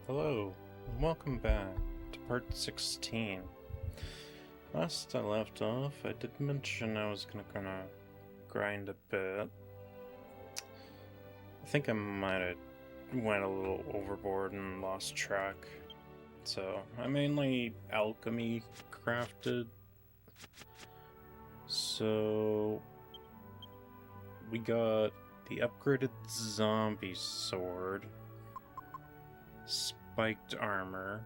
Hello, and welcome back to part 16. Last I left off, I did mention I was gonna grind a bit. I think I might have went a little overboard and lost track. So, I mainly alchemy crafted. So, we got the upgraded zombie sword, spiked armor,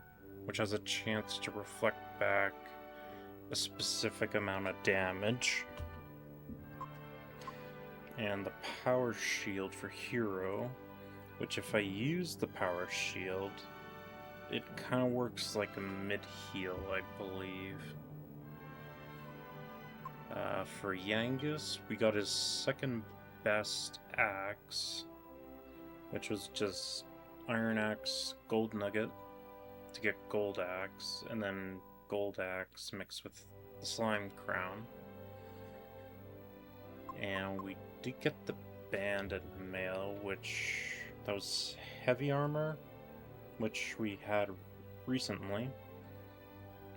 which has a chance to reflect back a specific amount of damage, and the power shield for hero, which if I use the power shield, it kind of works like a mid-heal, I believe. For Yangus, we got his second best axe, which was just Iron Axe, Gold Nugget to get Gold Axe, and then Gold Axe mixed with the Slime Crown. And we did get the Bandit Mail, which that was heavy armor, which we had recently,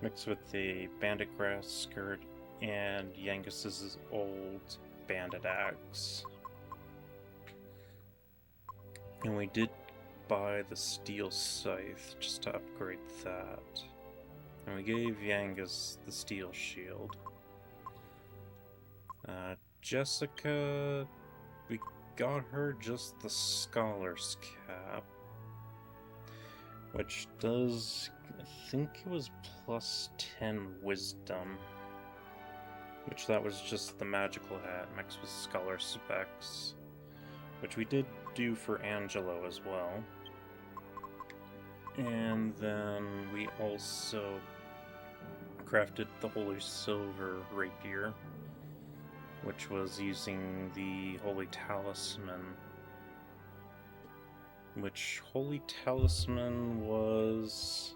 mixed with the Bandit Grass Skirt and Yangus's old Bandit Axe. And we did buy the Steel Scythe just to upgrade that. And we gave Yangus the Steel Shield. Jessica, we got her just the Scholar's Cap, which does, I think it was plus 10 Wisdom, which that was just the magical hat mixed with Scholar Specs, which we did do for Angelo as well. And then we also crafted the Holy Silver Rapier, which was using the Holy Talisman, which Holy Talisman was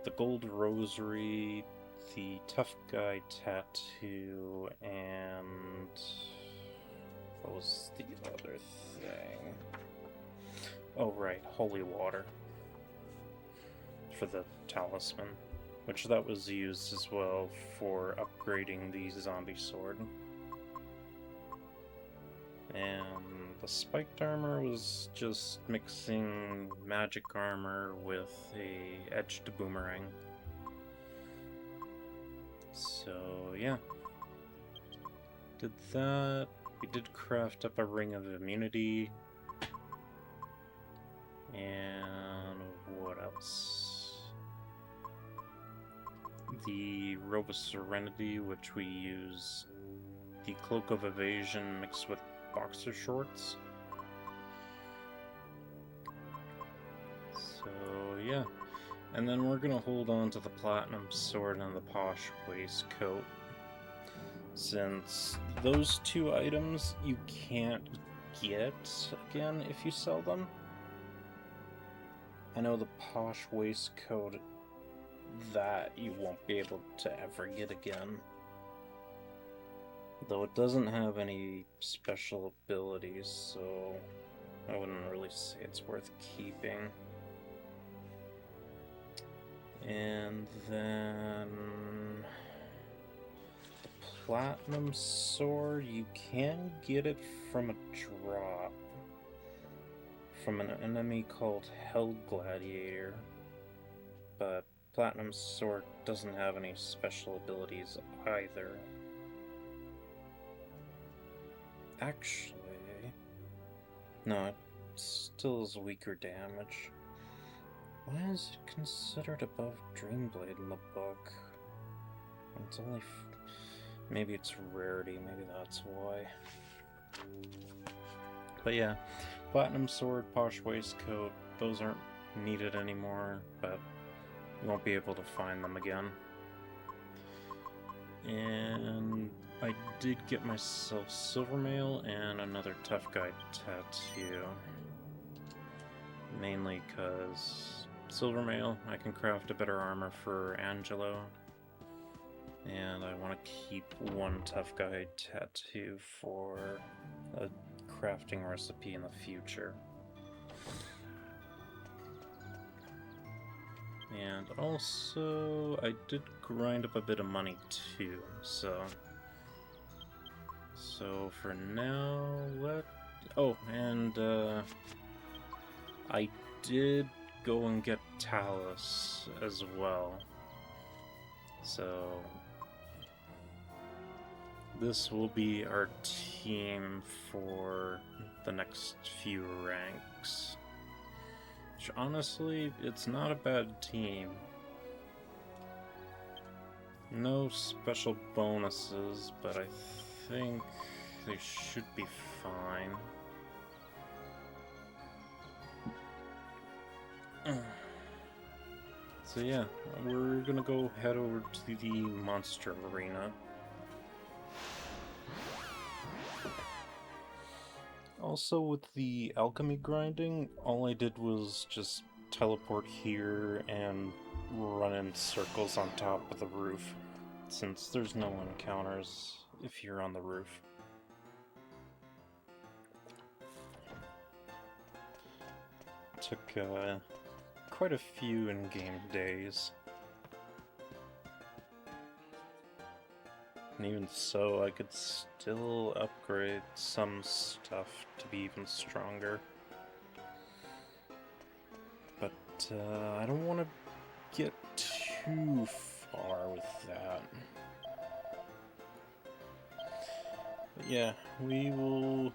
the Gold Rosary, the Tough Guy Tattoo, and what was the other thing? Oh right, Holy Water for the Talisman, which that was used as well for upgrading the zombie sword. And the spiked armor was just mixing magic armor with a edged boomerang. So yeah, did that. We did craft up a ring of immunity. And what else? The Robe of Serenity, which we use the Cloak of Evasion mixed with boxer shorts. So yeah, and then we're gonna hold on to the Platinum Sword and the Posh Waistcoat, since those two items you can't get again if you sell them. I know the Posh Waistcoat, that you won't be able to ever get again. Though it doesn't have any special abilities, so I wouldn't really say it's worth keeping. And then the Platinum Sword, you can get it from a drop from an enemy called Hell Gladiator, but Platinum Sword doesn't have any special abilities either. Actually, no, it still is weaker damage. Why is it considered above Dreamblade in the book? It's only... maybe it's rarity, maybe that's why. But yeah, Platinum Sword, Posh Waistcoat, those aren't needed anymore, but you won't be able to find them again. And I did get myself Silvermail and another Tough Guy Tattoo. Mainly because Silvermail, I can craft a better armor for Angelo. And I want to keep one Tough Guy Tattoo for a crafting recipe in the future. And also, I did grind up a bit of money too, so for now, oh, and I did go and get Talus as well. So this will be our team for the next few ranks. Which, honestly, it's not a bad team. No special bonuses, but I think they should be fine. So yeah, we're gonna go head over to the monster arena. Also, with the alchemy grinding, all I did was just teleport here and run in circles on top of the roof, since there's no encounters if you're on the roof. Took quite a few in-game days. And even so, I could still upgrade some stuff to be even stronger. But I don't want to get too far with that. But yeah, we will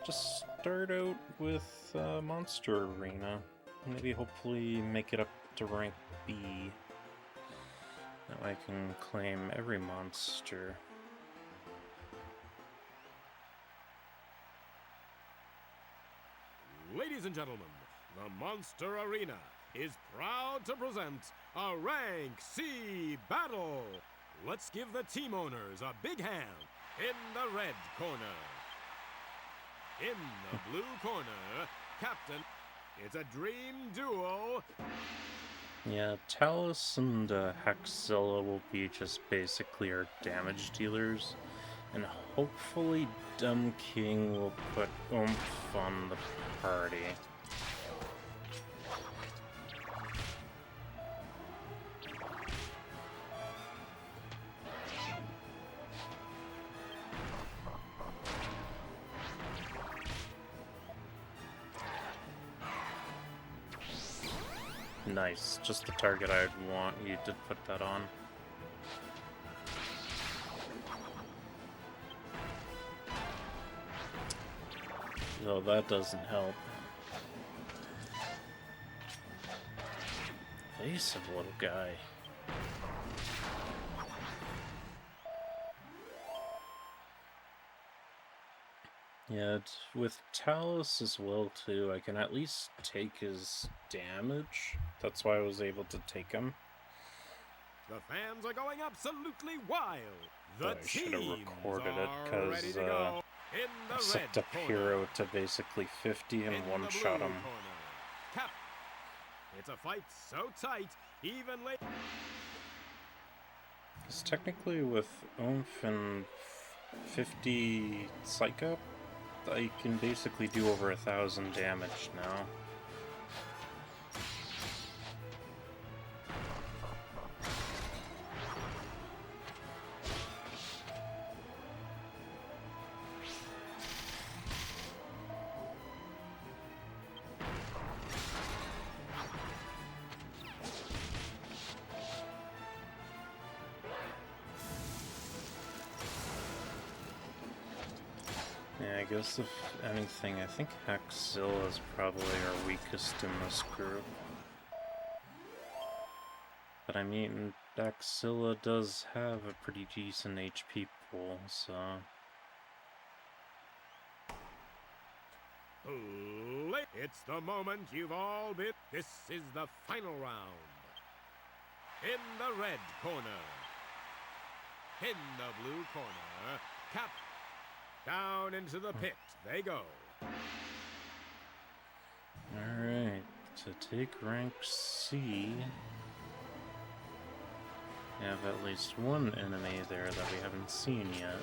just start out with Monster Arena. Maybe hopefully make it up to rank B. Now I can claim every monster. Ladies and gentlemen, the Monster Arena is proud to present a Rank C battle. Let's give the team owners a big hand. In the red corner. In the blue corner, Captain. It's a dream duo. Yeah, Talus and Haxzilla will be just basically our damage dealers, and hopefully Dumb King will put oomph on the party. Nice, just the target I'd want. You did put that on. No, that doesn't help. Face of a little guy. Yeah, with Talus as well too, I can at least take his damage. That's why I was able to take him. The fans are going absolutely wild. I should have recorded it because I set up Hero to basically 50 and one-shot him. It's a fight so tight, even late. Because technically with Oomph and 50 Psych Up, I can basically do over 1,000 damage now. Yeah, I guess if anything, I think Haxzilla is probably our weakest in this group. But I mean, Haxzilla does have a pretty decent HP pool, so... It's the moment you've all been. This is the final round. In the red corner. In the blue corner. Cap. Down into the pit they go. Alright, to take rank C, we have at least one enemy there that we haven't seen yet.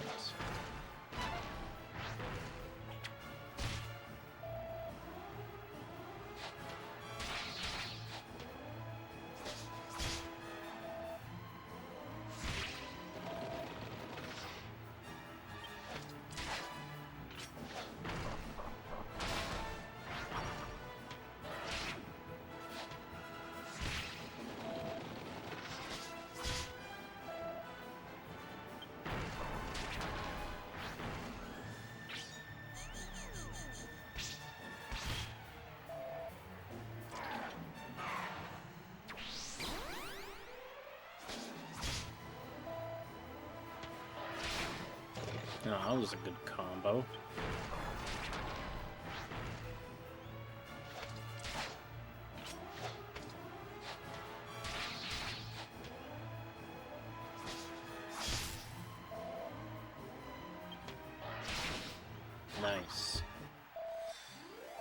Oh, that was a good combo. Nice.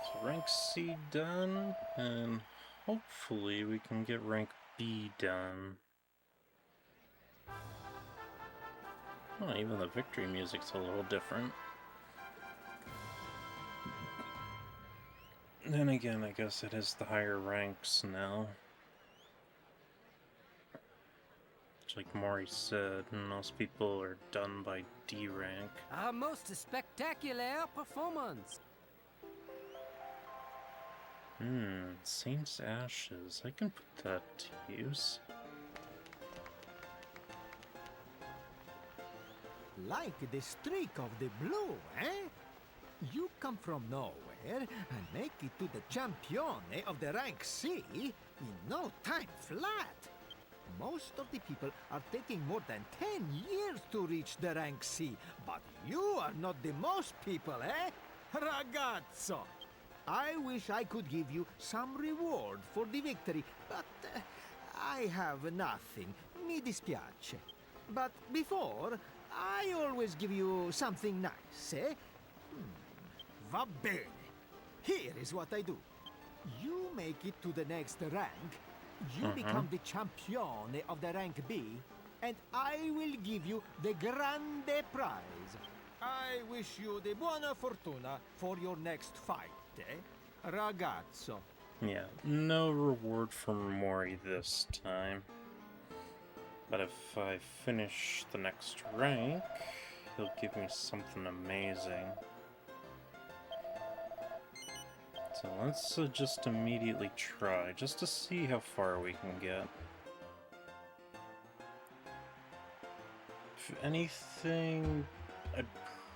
So rank C done, and hopefully we can get rank B done. Oh, even the victory music's a little different. Then again, I guess it is the higher ranks now. Like Maury said, most people are done by D rank. A most spectacular performance. Saint's Ashes. I can put that to use. Like the streak of the blue, eh? You come from nowhere and make it to the champione of the rank C in no time flat. Most of the people are taking more than 10 years to reach the rank C, but you are not the most people, eh? Ragazzo! I wish I could give you some reward for the victory, but I have nothing. Mi dispiace. But before, I always give you something nice, eh? Va bene. Here is what I do. You make it to the next rank, you become the champione of the rank B, and I will give you the grande prize. I wish you the buona fortuna for your next fight, eh? Ragazzo. Yeah, no reward from Mori this time. But if I finish the next rank, he'll give me something amazing. So let's just immediately try, just to see how far we can get. If anything, I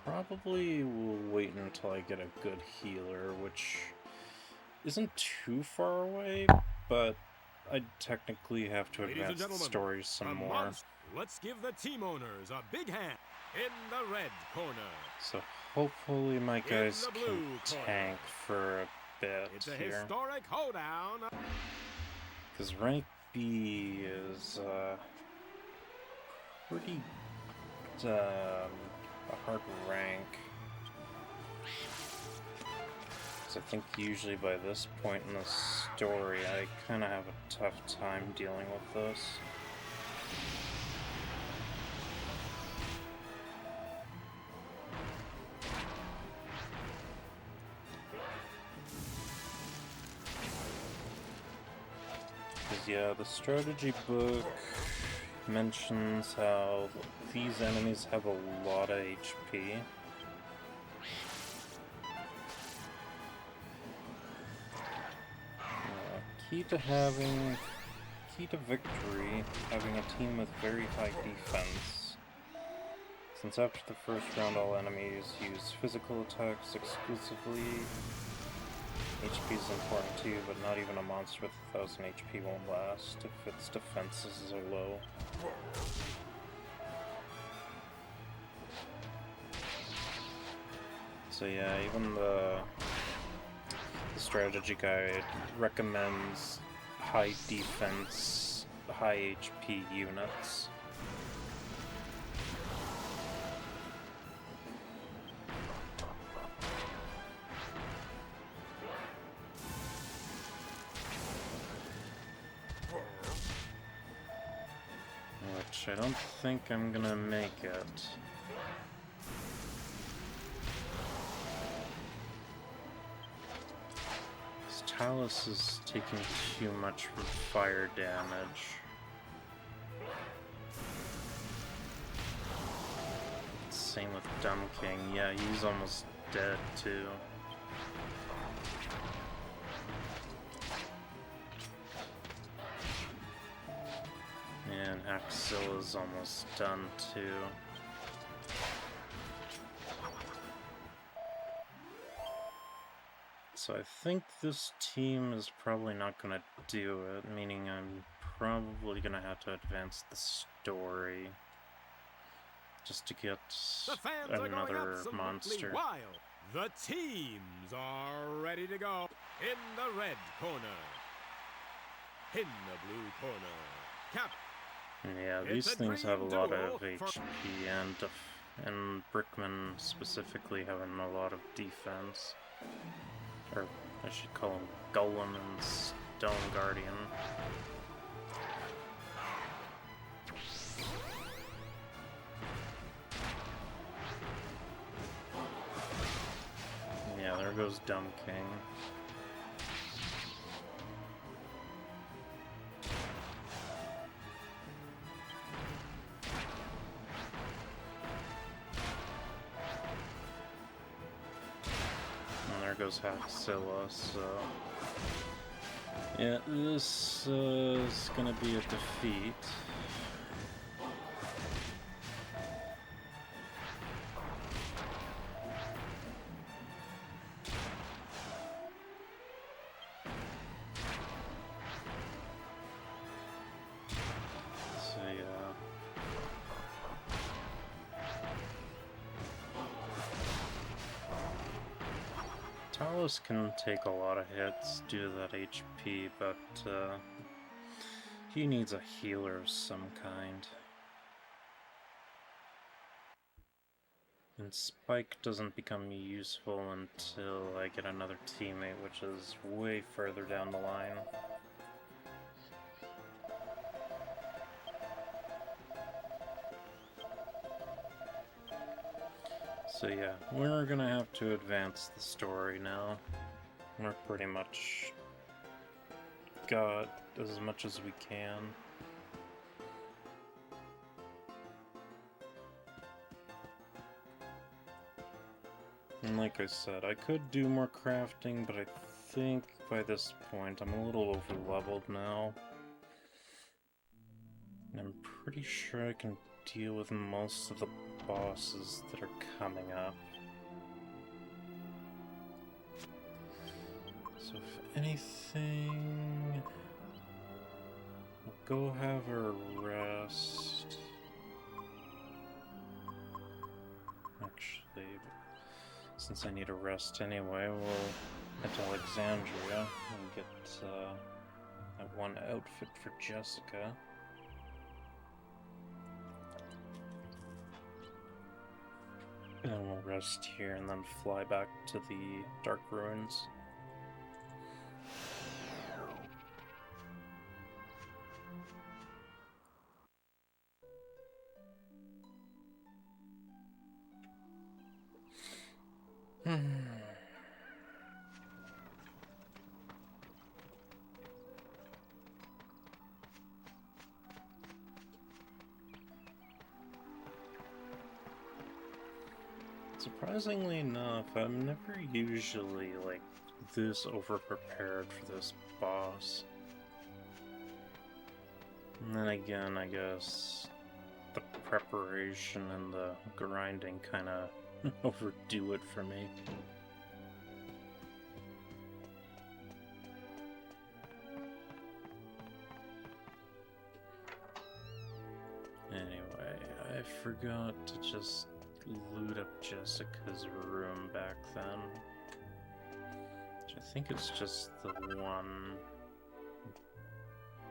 probably will wait until I get a good healer, which isn't too far away, but I'd technically have to advance the story some more. Let's give the team owners a big hand. In the red corner. So hopefully my guys can tank for a bit it's a here. Historic hoedown. Because rank B is pretty a hard rank. So I think usually by this point in the story I kind of have a tough time dealing with this. Yeah, the strategy book mentions how these enemies have a lot of HP. Key to victory, having a team with very high defense. Since after the first round all enemies use physical attacks exclusively, HP is important too, but not even a monster with 1000 HP won't last if its defenses are low. So yeah, even the strategy guide recommends high defense, high HP units. Which I don't think I'm gonna make it. This Talus is taking too much fire damage. Same with Dumb King. Yeah, he's almost dead too. And Axilla's almost done too. So I think this team is probably not going to do it, meaning I'm probably going to have to advance the story. just to get The fans are going another absolutely monster. wild. The teams are ready to go. In the red corner. In the blue corner. Cap. Yeah, It's these a things have a dream lot duel of for- HP and Brickman specifically having a lot of defense. Or I should call him Golem and Stone Guardian. Yeah, there goes Dumb King. And there goes Haxilla, so... Yeah, this is gonna be a defeat. So yeah. Talos can take a lot of hits due to that HP, but he needs a healer of some kind. And Spike doesn't become useful until I get another teammate, which is way further down the line. So yeah, we're gonna have to advance the story now. We're pretty much got as much as we can. And like I said, I could do more crafting, but I think by this point I'm a little over-leveled now. And I'm pretty sure I can deal with most of the bosses that are coming up. So if anything, we'll go have a rest. Actually, since I need a rest anyway, we'll head to Alexandria and get that one outfit for Jessica. And then we'll rest here and then fly back to the Dark Ruins. Surprisingly enough, I'm never usually like this over-prepared for this boss. And then again, I guess the preparation and the grinding kind of overdo it for me. Anyway, I forgot to just loot up Jessica's room back then. Which I think it's just the one.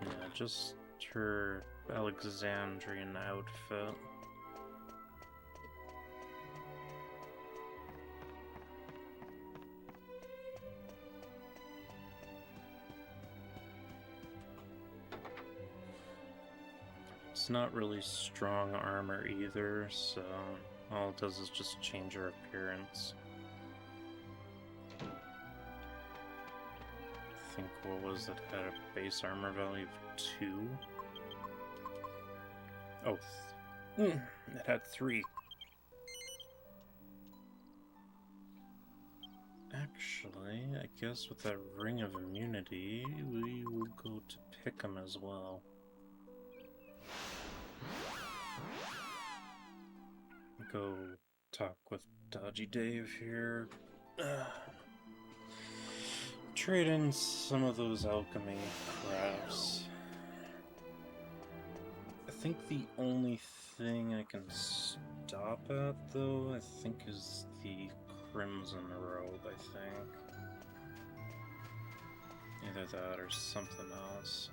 Yeah, just her Alexandrian outfit. It's not really strong armor either, so all it does is just change her appearance. I think, what was it, had a base armor value of 2? Oh, it had 3. Actually, I guess with that Ring of Immunity, we will go to Pickham as well. Go talk with Dodgy Dave here. Trade in some of those alchemy crafts. I think the only thing I can stop at, though, I think is the Crimson Robe, I think. Either that or something else.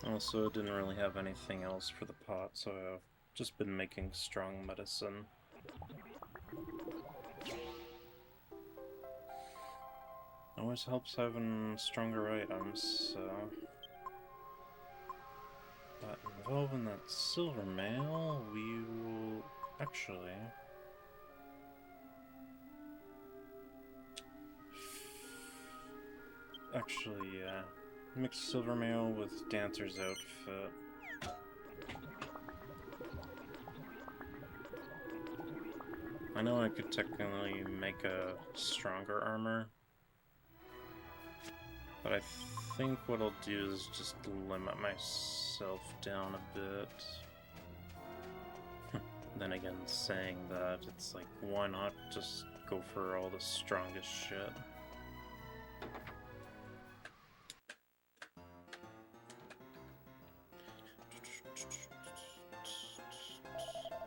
Also, I didn't really have anything else for the pot, so I've just been making strong medicine. Always helps having stronger items, so... But involving that silver mail, we will... Actually... yeah. Mix silver mail with dancer's outfit. I know I could technically make a stronger armor, but I think what I'll do is just limit myself down a bit. Then again, saying that, it's like, why not just go for all the strongest shit?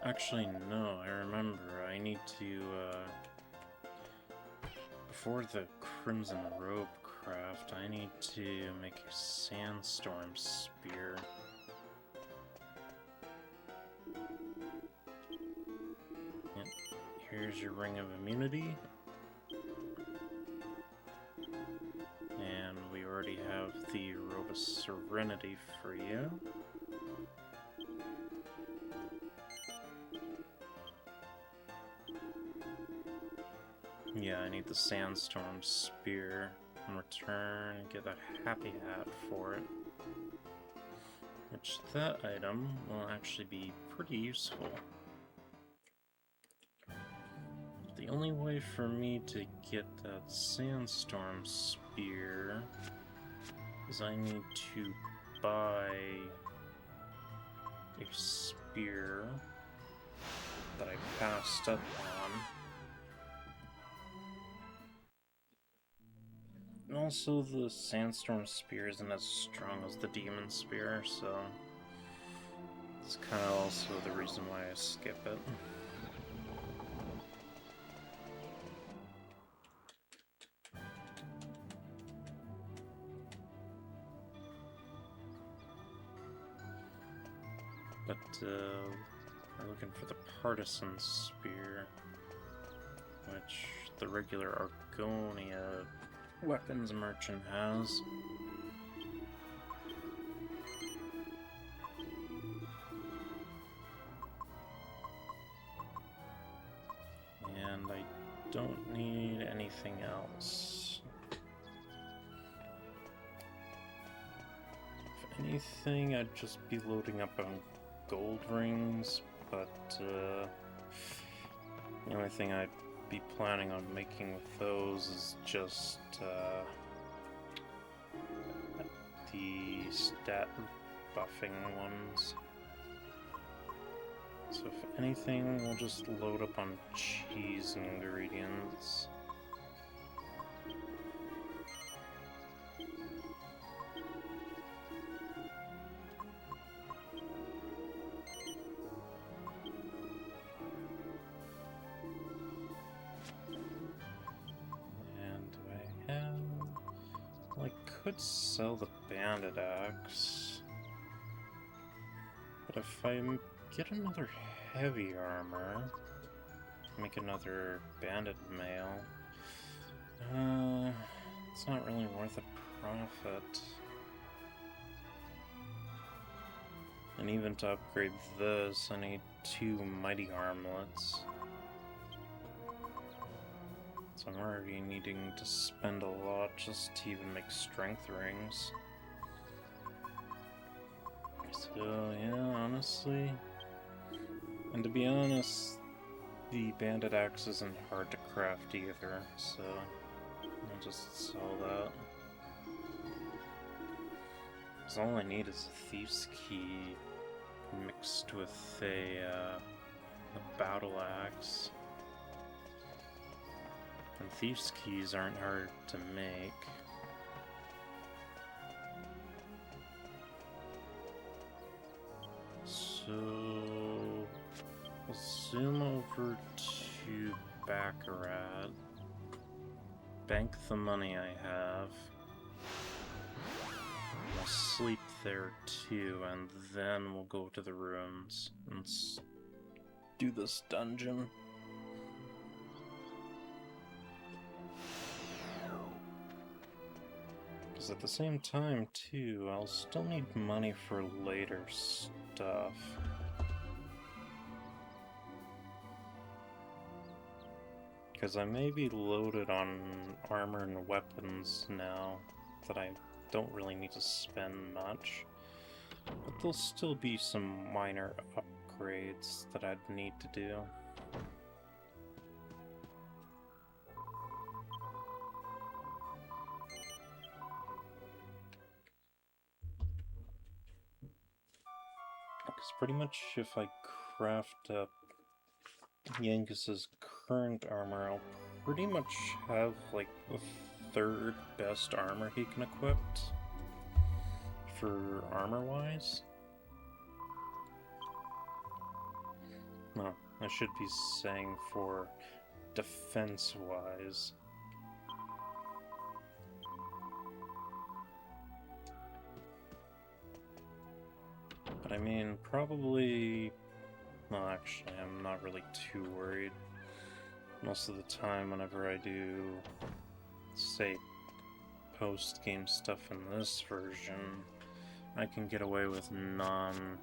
Actually, no, I remember. I need to, before the Crimson Robe craft, I need to make a Sandstorm Spear. Yep. Here's your Ring of Immunity. And we already have the Robe of Serenity for you. Yeah, I need the Sandstorm Spear. In return, get a Happy Hat for it. Which, that item will actually be pretty useful. The only way for me to get that Sandstorm Spear is I need to buy a spear that I passed up on. And also, the Sandstorm Spear isn't as strong as the Demon Spear, so it's kind of also the reason why I skip it. But, we're looking for the Partisan Spear, which the regular Argonia weapons merchant has. And I don't need anything else. If anything, I'd just be loading up on gold rings, but the only thing I'd be planning on making with those is just the stat buffing ones. So if anything, we'll just load up on cheese ingredients. Could sell the Bandit Axe, but if I get another heavy armor, make another Bandit Mail, it's not really worth a profit. And even to upgrade this, I need 2 Mighty Armlets. So I'm already needing to spend a lot just to even make strength rings. So yeah, honestly, and to be honest, the Bandit Axe isn't hard to craft either, so I'll just sell that. Because all I need is a Thief's Key mixed with a Battle Axe. And Thief's Keys aren't hard to make. over to Baccarat, bank the money I have, I'll sleep there too, and then we'll go to the ruins and do this dungeon. Because at the same time too, I'll still need money for later stuff. Because I may be loaded on armor and weapons now that I don't really need to spend much. But there'll still be some minor upgrades that I'd need to do. Because pretty much if I craft up Yangus's current armor, I'll pretty much have like the third best armor he can equip for armor-wise. No, I should be saying for defense-wise. But I mean, probably... Well, actually, I'm not really too worried. Most of the time, whenever I do, say, post-game stuff in this version, I can get away with non-special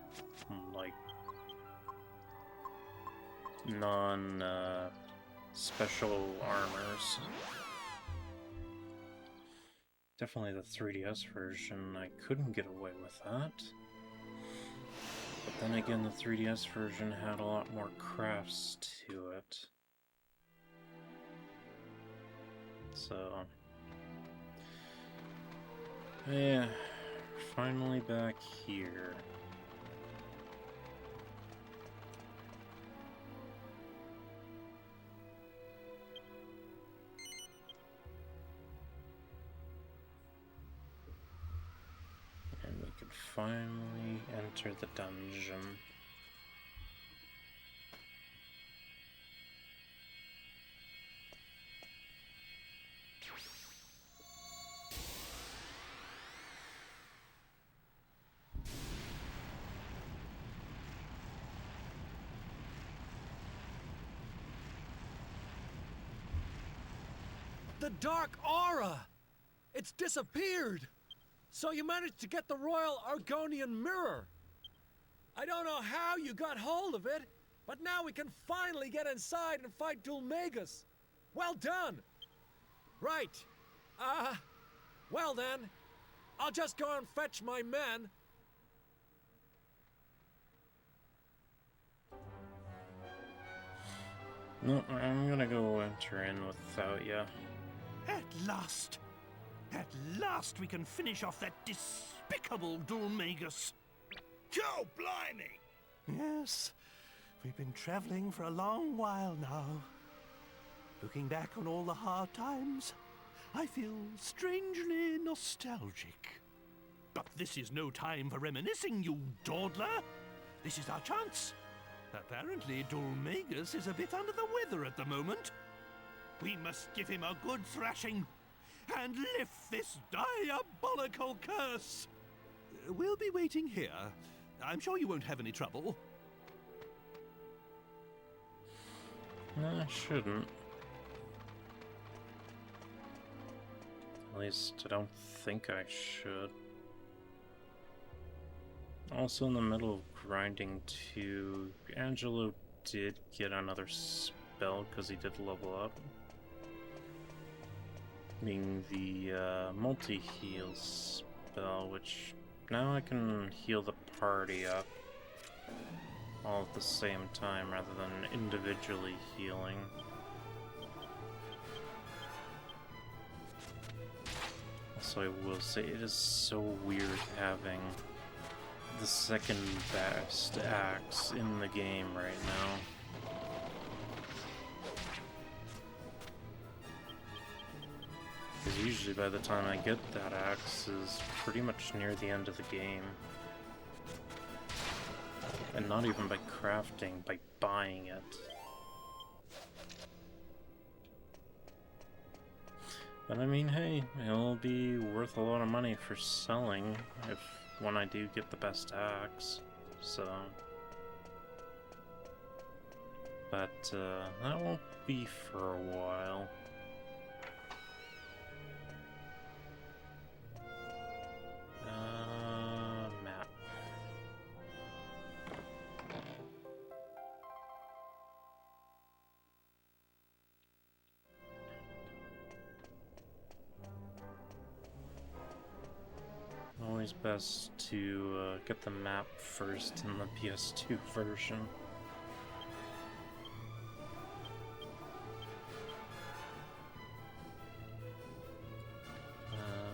armors. Definitely the 3DS version, I couldn't get away with that. But then again, the 3DS version had a lot more crafts to it. So... yeah, finally back here. And we could finally enter the dungeon. The dark aura! It's disappeared! So you managed to get the Royal Argonian Mirror! I don't know how you got hold of it, but now we can finally get inside and fight Dhoulmagus! Well done! Right. Well then, I'll just go and fetch my men. No, I'm gonna go enter in without ya. At last! At last we can finish off that despicable Dhoulmagus! Go, blimey! Yes, we've been traveling for a long while now. Looking back on all the hard times, I feel strangely nostalgic. But this is no time for reminiscing, you dawdler! This is our chance! Apparently, Dhoulmagus is a bit under the weather at the moment. We must give him a good thrashing and lift this diabolical curse. We'll be waiting here. I'm sure you won't have any trouble. No, I shouldn't. At least I don't think I should. Also in the middle of grinding too, Angelo did get another spell because he did level up. Being the multi-heal spell, which now I can heal the party up all at the same time rather than individually healing. So I will say it is so weird having the second best axe in the game right now. Because usually by the time I get that axe is pretty much near the end of the game. And not even by crafting, by buying it. But I mean, hey, it'll be worth a lot of money for selling when I do get the best axe. So, but that won't be for a while. Map. Always best to get the map first in the PS2 version.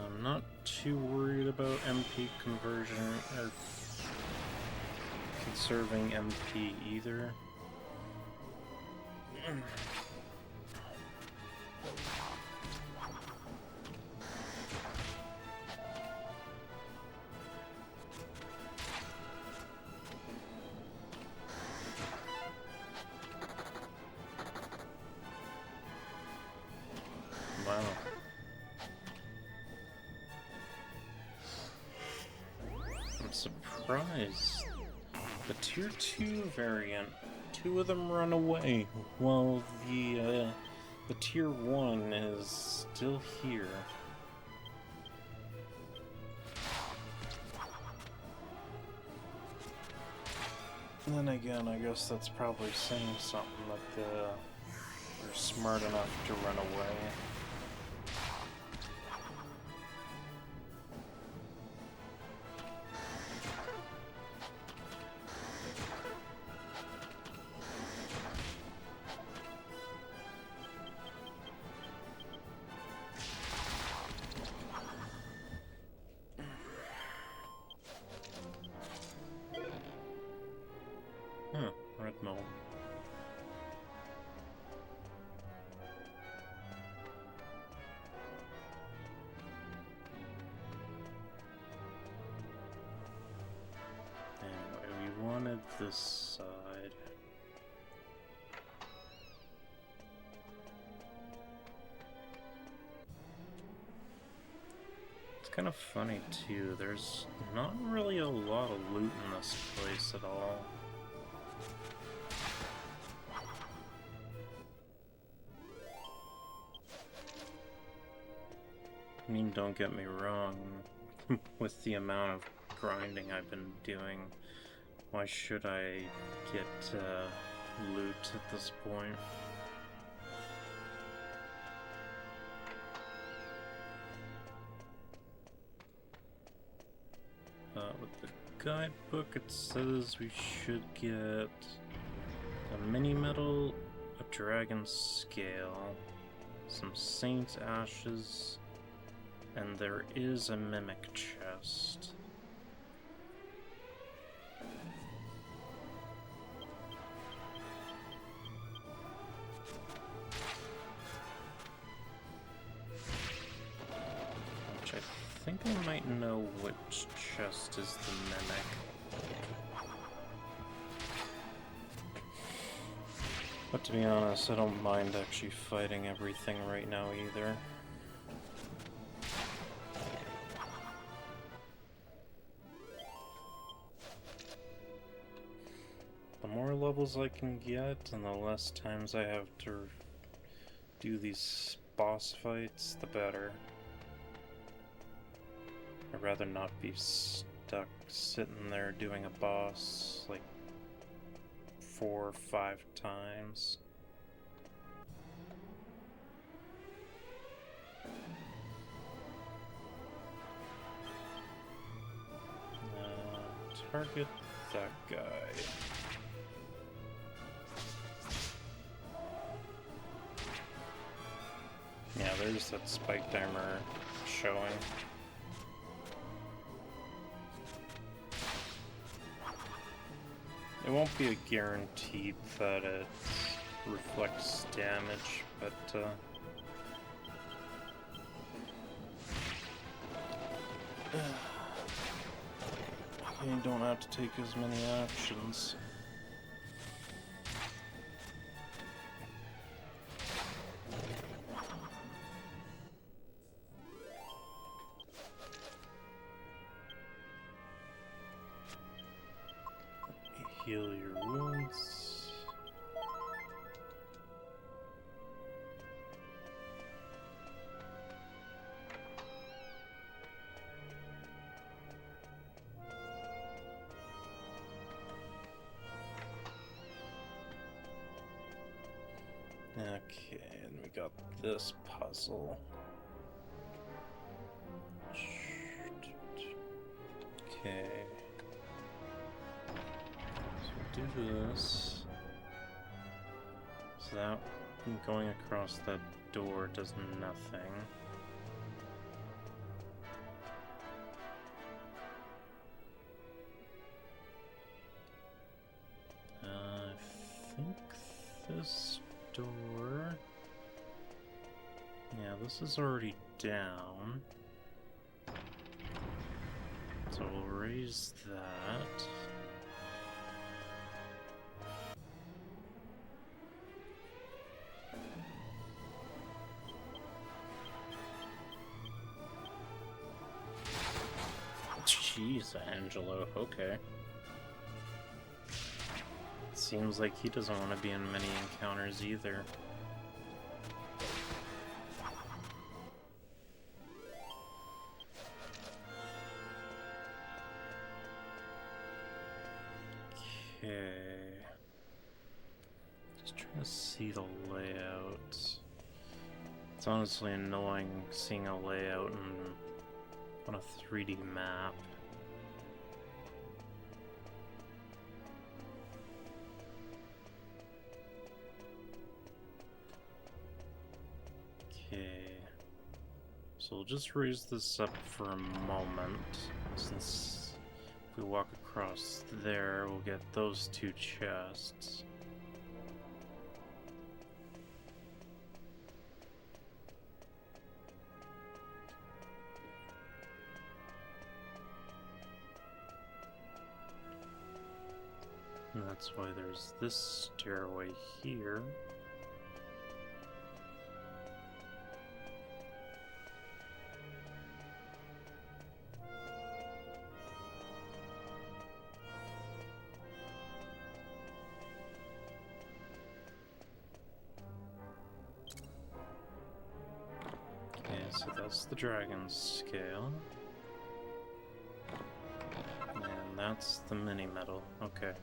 I'm not too worried about MP conversion or conserving MP either. Wow. I'm surprised. The Tier 2 variant, 2 of them run away, while the Tier 1 is still here. Then again, I guess that's probably saying something that they're smart enough to run away. Red mole. Anyway, we wanted this side. It's kind of funny too, there's not really a lot of loot in this place at all. I mean, don't get me wrong, with the amount of grinding I've been doing, why should I get loot at this point? With the guidebook it says we should get a mini medal, a dragon scale, some saint's ashes, and there is a mimic chest. Which I think I might know which chest is the mimic. But to be honest, I don't mind actually fighting everything right now either. The more levels I can get, and the less times I have to do these boss fights, the better. I'd rather not be stuck sitting there doing a boss like 4 or 5 times. Target that guy. Yeah, there's that spiked armor showing. It won't be a guarantee that it reflects damage, but you don't have to take as many actions. heal your wounds. Okay, and we got this puzzle. Okay. So we'll do this. So that going across that door does nothing. I think this door... Yeah, this is already down. So we'll raise that. Jeez, Angelo, okay. Seems like he doesn't want to be in many encounters either. Okay. Just trying to see the layout. It's honestly annoying seeing a layout on a 3D map. Okay. So we'll just raise this up for a moment, since if we walk across there, we'll get those two chests. And that's why there's this stairway here. Okay, so that's the dragon's scale. And that's the mini metal. Okay.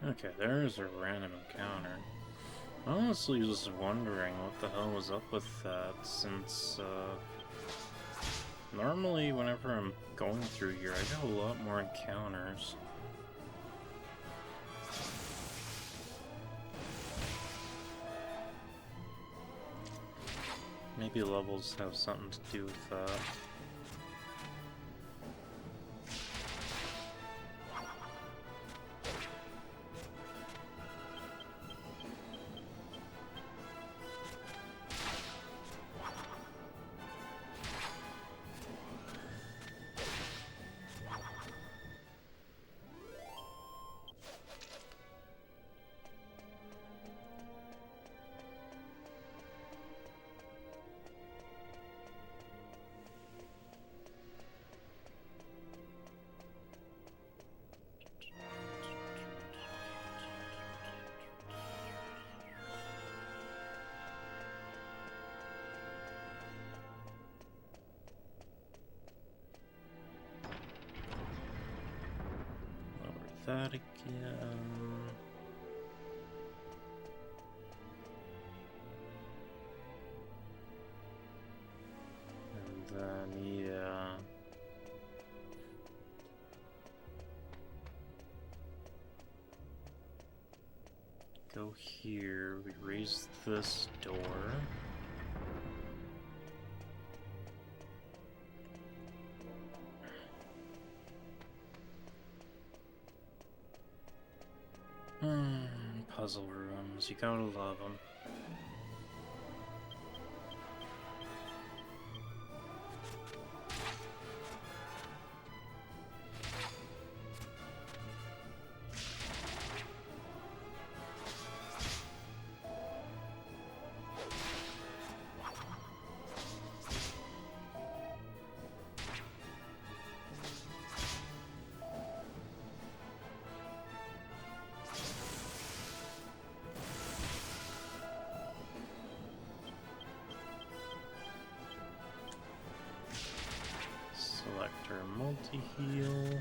Okay, there's a random encounter. Honestly, just wondering what the hell was up with that, since, normally whenever I'm going through here, I get a lot more encounters. Maybe levels have something to do with that. That again. And then, yeah. Go here, we raise this door. Puzzle rooms, you gotta love them. multi-heal.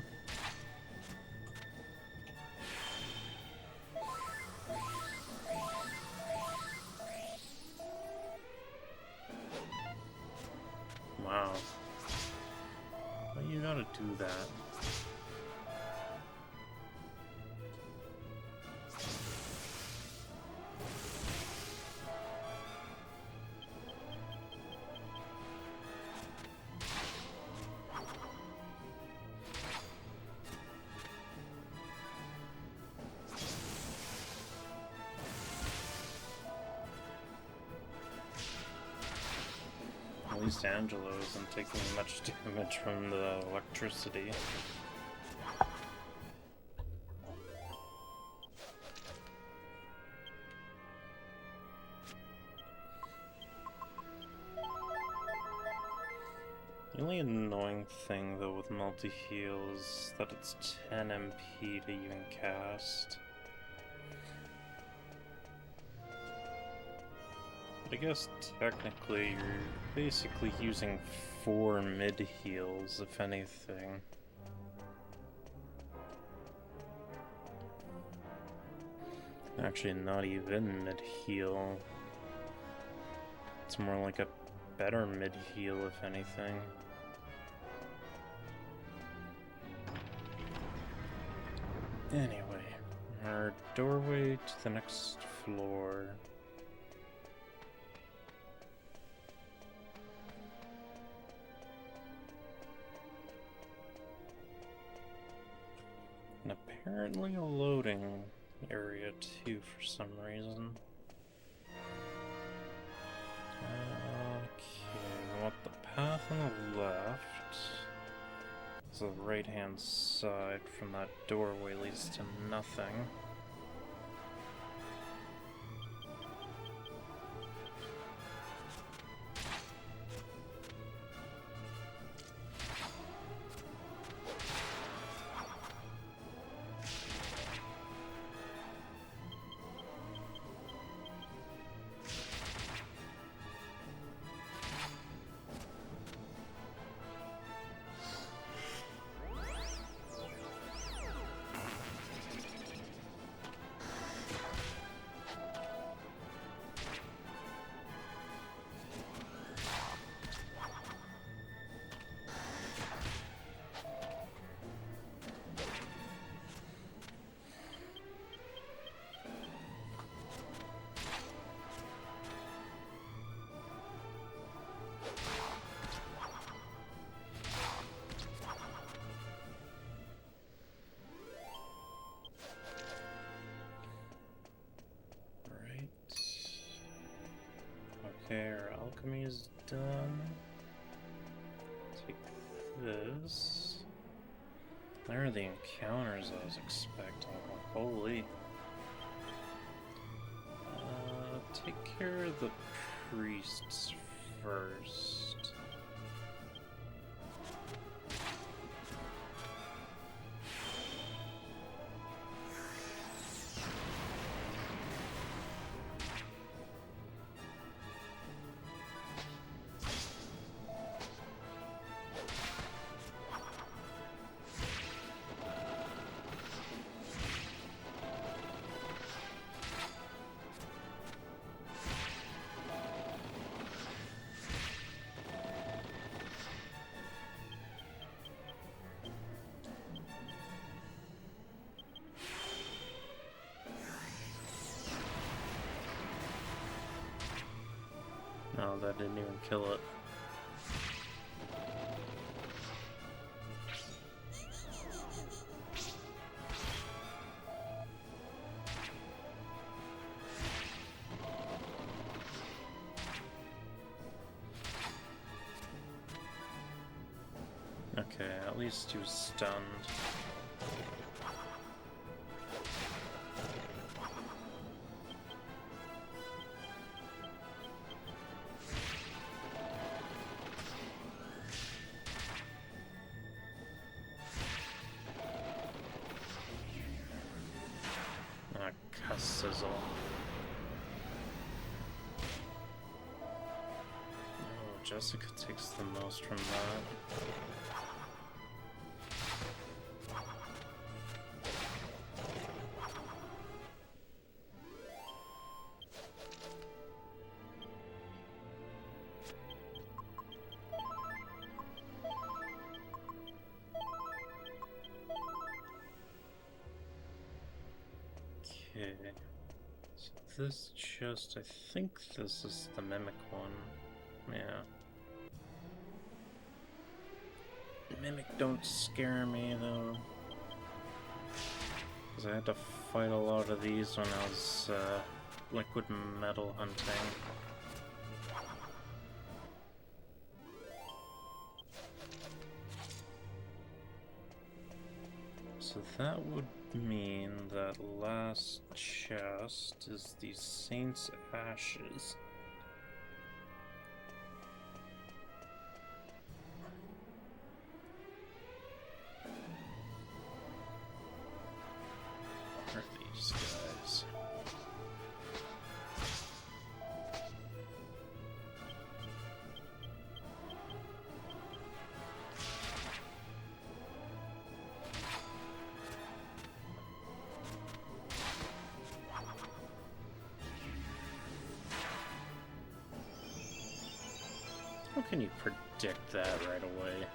Wow. Why you gotta do that? At least Angelo isn't taking much damage from the electricity. The only annoying thing though with multi-heal is that it's 10 MP to even cast. I guess technically you're basically using 4 mid-heals, if anything. Actually, not even mid-heal. It's more like a better mid-heal, if anything. Anyway, our doorway to the next floor. And apparently a loading area too for some reason. Okay, we want the path on the left. So the right hand side from that doorway leads to nothing. Okay, our alchemy is done. Take this. There are the encounters I was expecting. Holy. Take care of the priests first. No, that didn't even kill it. Okay, at least he was stunned. Sizzle. Oh, Jessica takes the most from that. Okay. So this chest, I think this is the mimic one. Yeah. Mimic don't scare me though. Because I had to fight a lot of these when I was liquid metal hunting. So that would mean that last chest is the Saint's Ashes. Where are these guys? How can you predict that right away?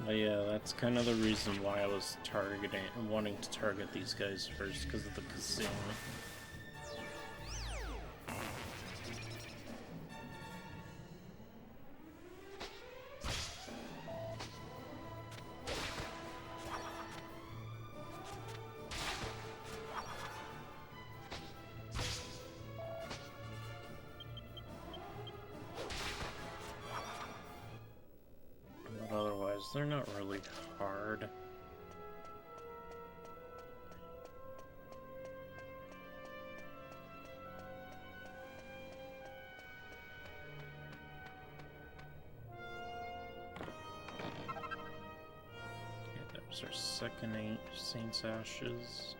But yeah, that's kind of the reason why I was wanting to target these guys first, because of the casino. But otherwise, they're not really hard. Okay, there's our second Saint's Ashes.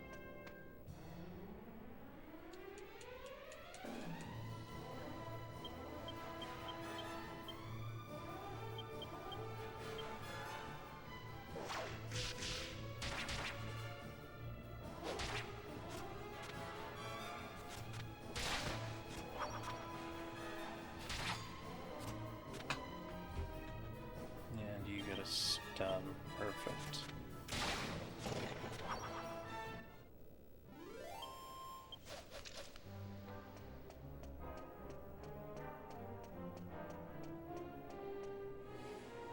And you get a stun. Perfect.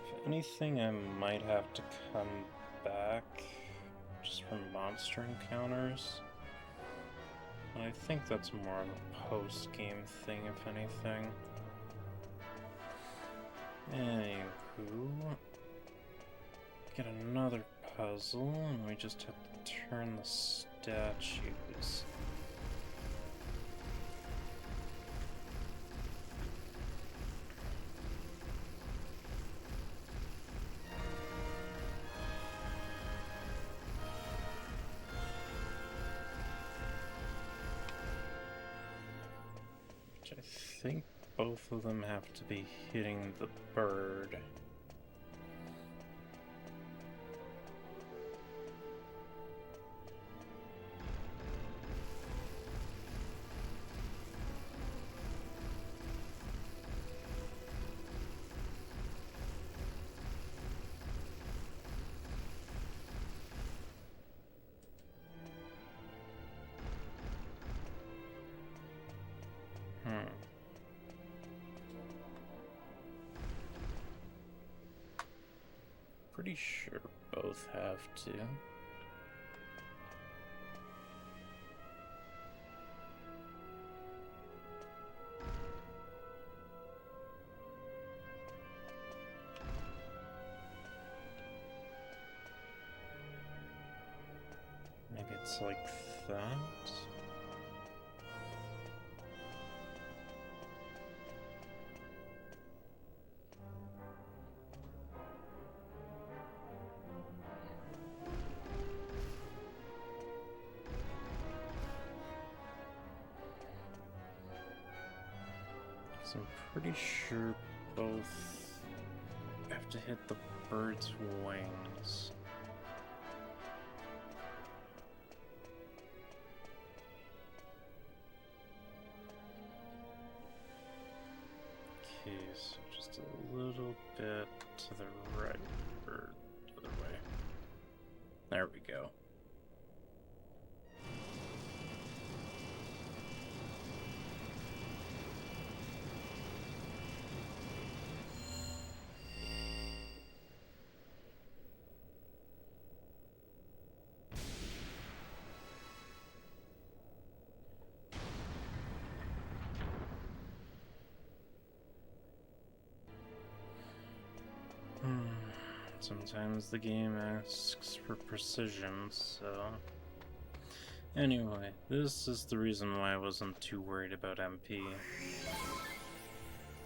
If anything, I might have to come back just for monster encounters. And I think that's more of a post-game thing, if anything. Anywho, get another puzzle, and we just have to turn the statues. Which I think both of them have to be hitting the bird. Pretty sure both have to. Maybe it's like that. So I'm pretty sure both have to hit the bird's wings. Okay, so just a little bit to the right, or the other way. There we go. Sometimes the game asks for precision, so... Anyway, this is the reason why I wasn't too worried about MP.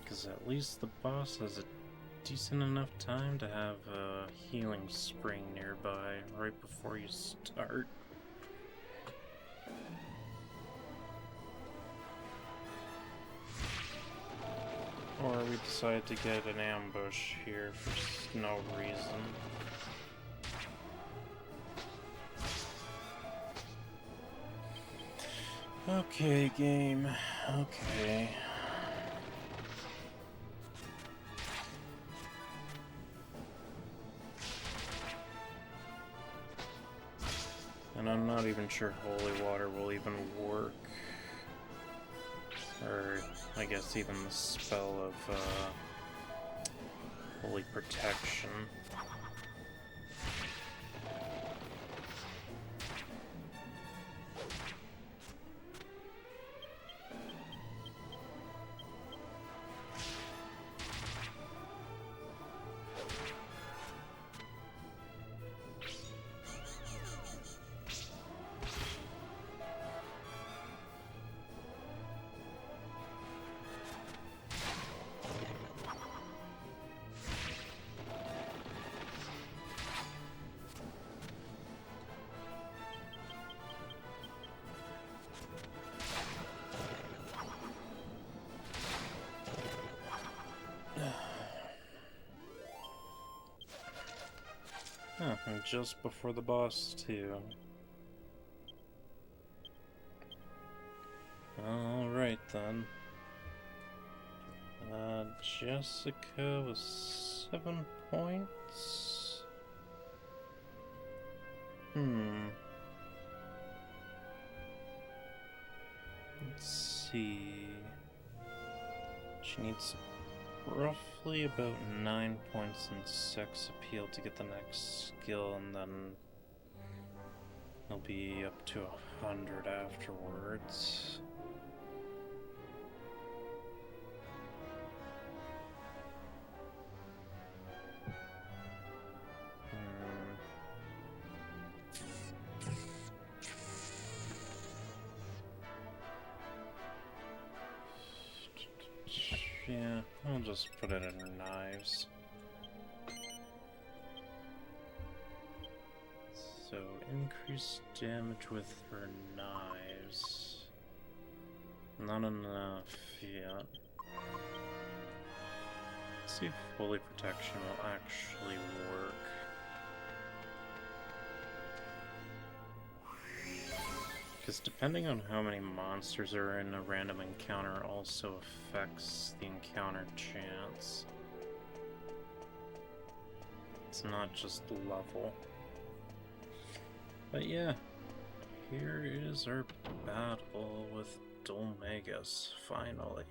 Because at least the boss has a decent enough time to have a healing spring nearby right before you start. Or we decide to get an ambush here for no reason. Okay, game. Okay. And I'm not even sure holy water will even work. Or, I guess even the spell of, holy protection. And just before the boss, too. Alright then. Jessica was 7 points? Let's see. She needs roughly about 9 points in sex appeal to get the next skill, and then it'll be up to 100 afterwards. Yeah, I'll just put it in her knives. So, increased damage with her knives. Not enough yet. Let's see if holy protection will actually work. Because depending on how many monsters are in a random encounter also affects the encounter chance. It's not just level. But yeah, here is our battle with Dhoulmagus, finally.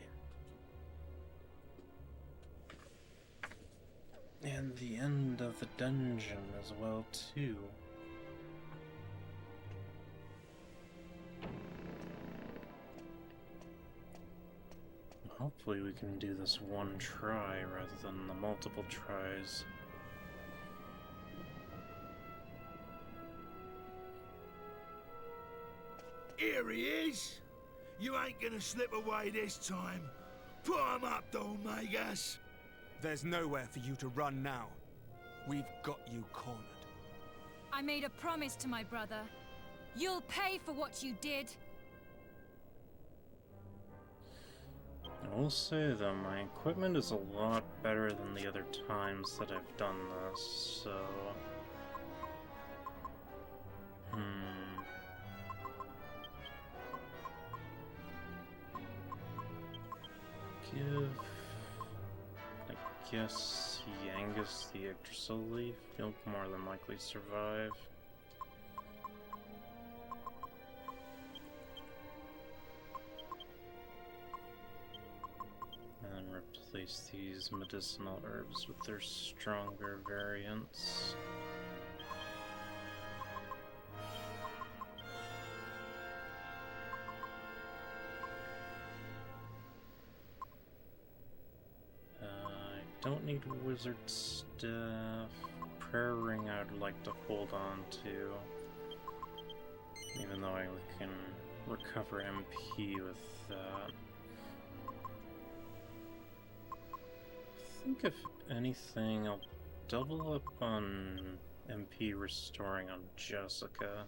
And the end of the dungeon as well, too. Hopefully we can do this one try rather than the multiple tries. Here he is! You ain't gonna slip away this time. Put him up, Dhoulmagus! There's nowhere for you to run now. We've got you cornered. I made a promise to my brother. You'll pay for what you did. I will say though, my equipment is a lot better than the other times that I've done this, so... Give... I guess Yangus the Yggdrasil leaf. He'll more than likely survive. use these medicinal herbs with their stronger variants. I don't need wizard staff. Prayer ring I'd like to hold on to, even though I can recover MP with that. I think if anything, I'll double up on MP restoring on Jessica.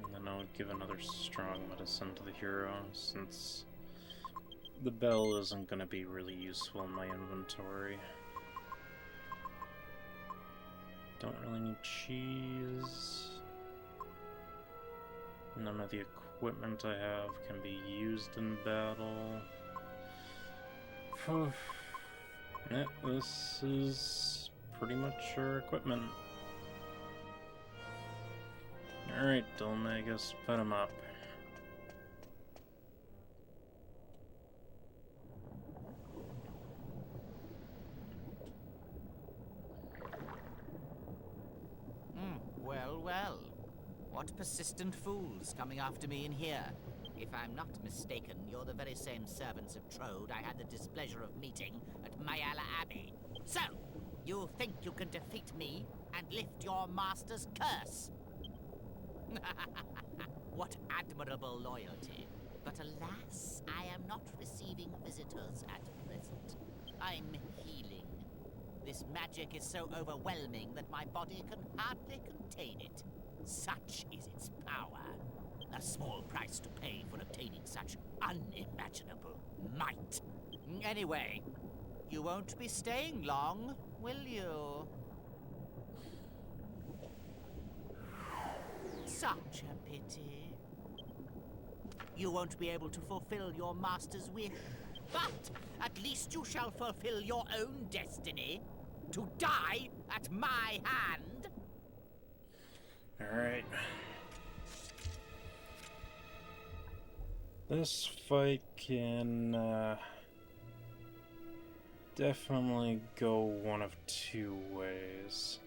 And then I'll give another strong medicine to the hero, since the bell isn't going to be really useful in my inventory. Don't really need cheese. None of the equipment I have can be used in battle. Yeah, this is pretty much our equipment. Alright, Dhoulmagus, put him up. Well, well. What persistent fools coming after me in here. If I'm not mistaken, you're the very same servants of Trode I had the displeasure of meeting at Mayala Abbey. So, you think you can defeat me and lift your master's curse? What admirable loyalty. But alas, I am not receiving visitors at present. I'm healing. This magic is so overwhelming that my body can hardly contain it. Such is its power. A small price to pay for obtaining such unimaginable might. Anyway, you won't be staying long, will you? Such a pity. You won't be able to fulfill your master's wish, but at least you shall fulfill your own destiny. To die at my hand. Alright. This fight can definitely go one of two ways.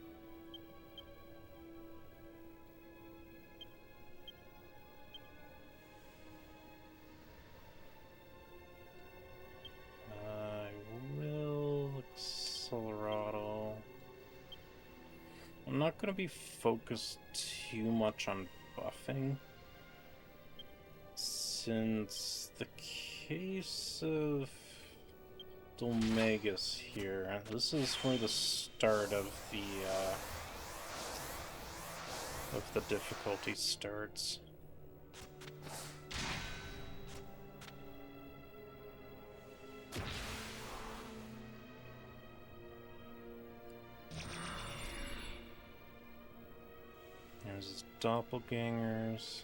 I will Colorado. I'm not going to be focused too much on buffing, since the case of Dhoulmagus here, this is where the start of the difficulty starts. There's his doppelgangers.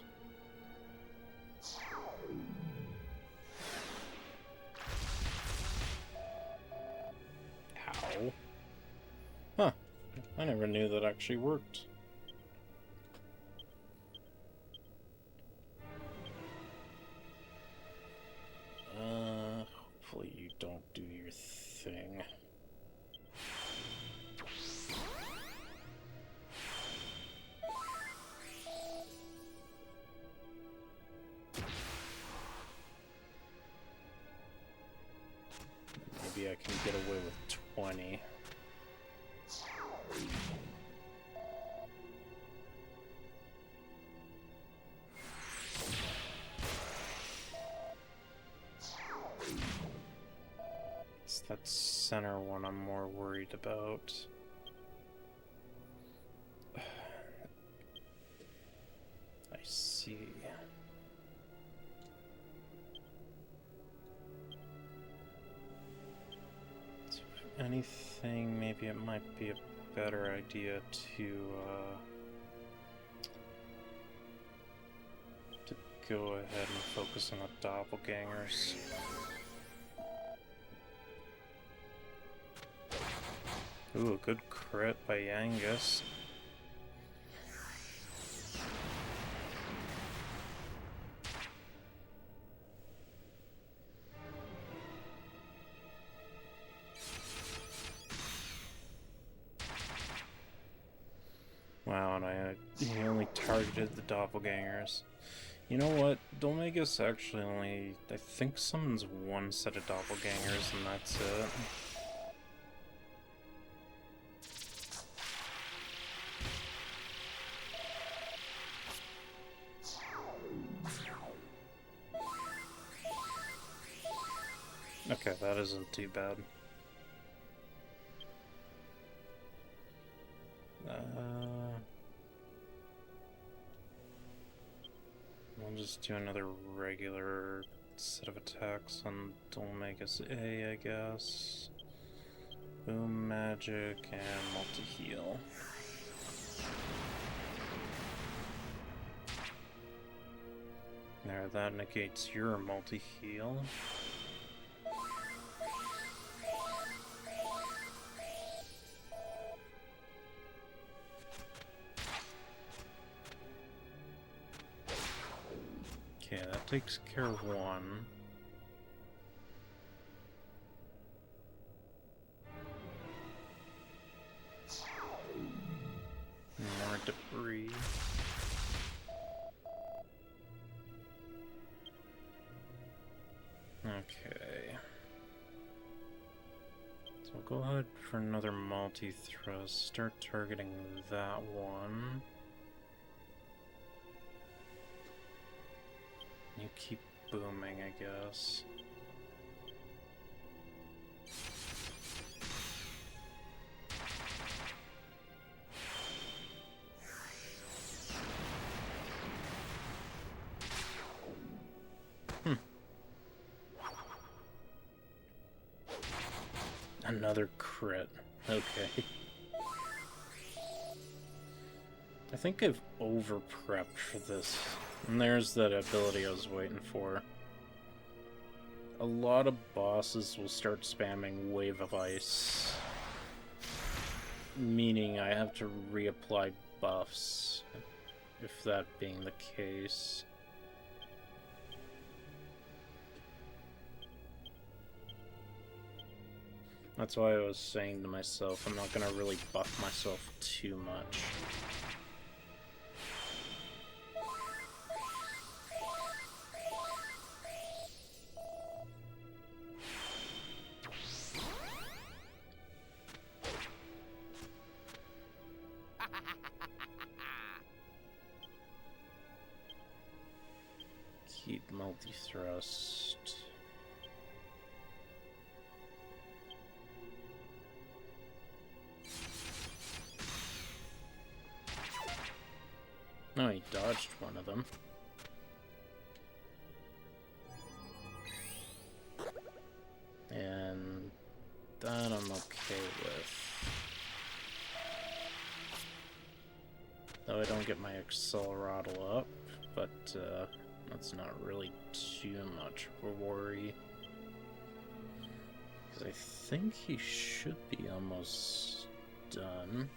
Ow. Huh. I never knew that actually worked. Hopefully you don't do your thing. Maybe I can get away with 20. It's that center one I'm more worried about. I see. Anything, maybe it might be a better idea to go ahead and focus on the doppelgangers. Ooh, a good crit by Angus. Wow, and he only targeted the doppelgangers. You know what? Dhoulmagus actually only, I think, summons one set of doppelgangers, and that's it. Okay, that isn't too bad. We'll just do another regular set of attacks on Dhoulmagus A, I guess. Boom magic and multi-heal. There, that negates your multi-heal. Okay, that takes care of one. More debris. Okay. So we'll go ahead for another multi-thrust. Start targeting that one. You keep booming, I guess. Another crit. Okay. I think I've over-prepped for this. And there's that ability I was waiting for. A lot of bosses will start spamming Wave of Ice. Meaning I have to reapply buffs. If that being the case. That's why I was saying to myself, I'm not gonna really buff myself too much. Keep multi-thrust. No, he dodged one of them. And that I'm okay with. Though I don't get my Accelerado up, but that's not really too much of a worry. Because I think he should be almost done.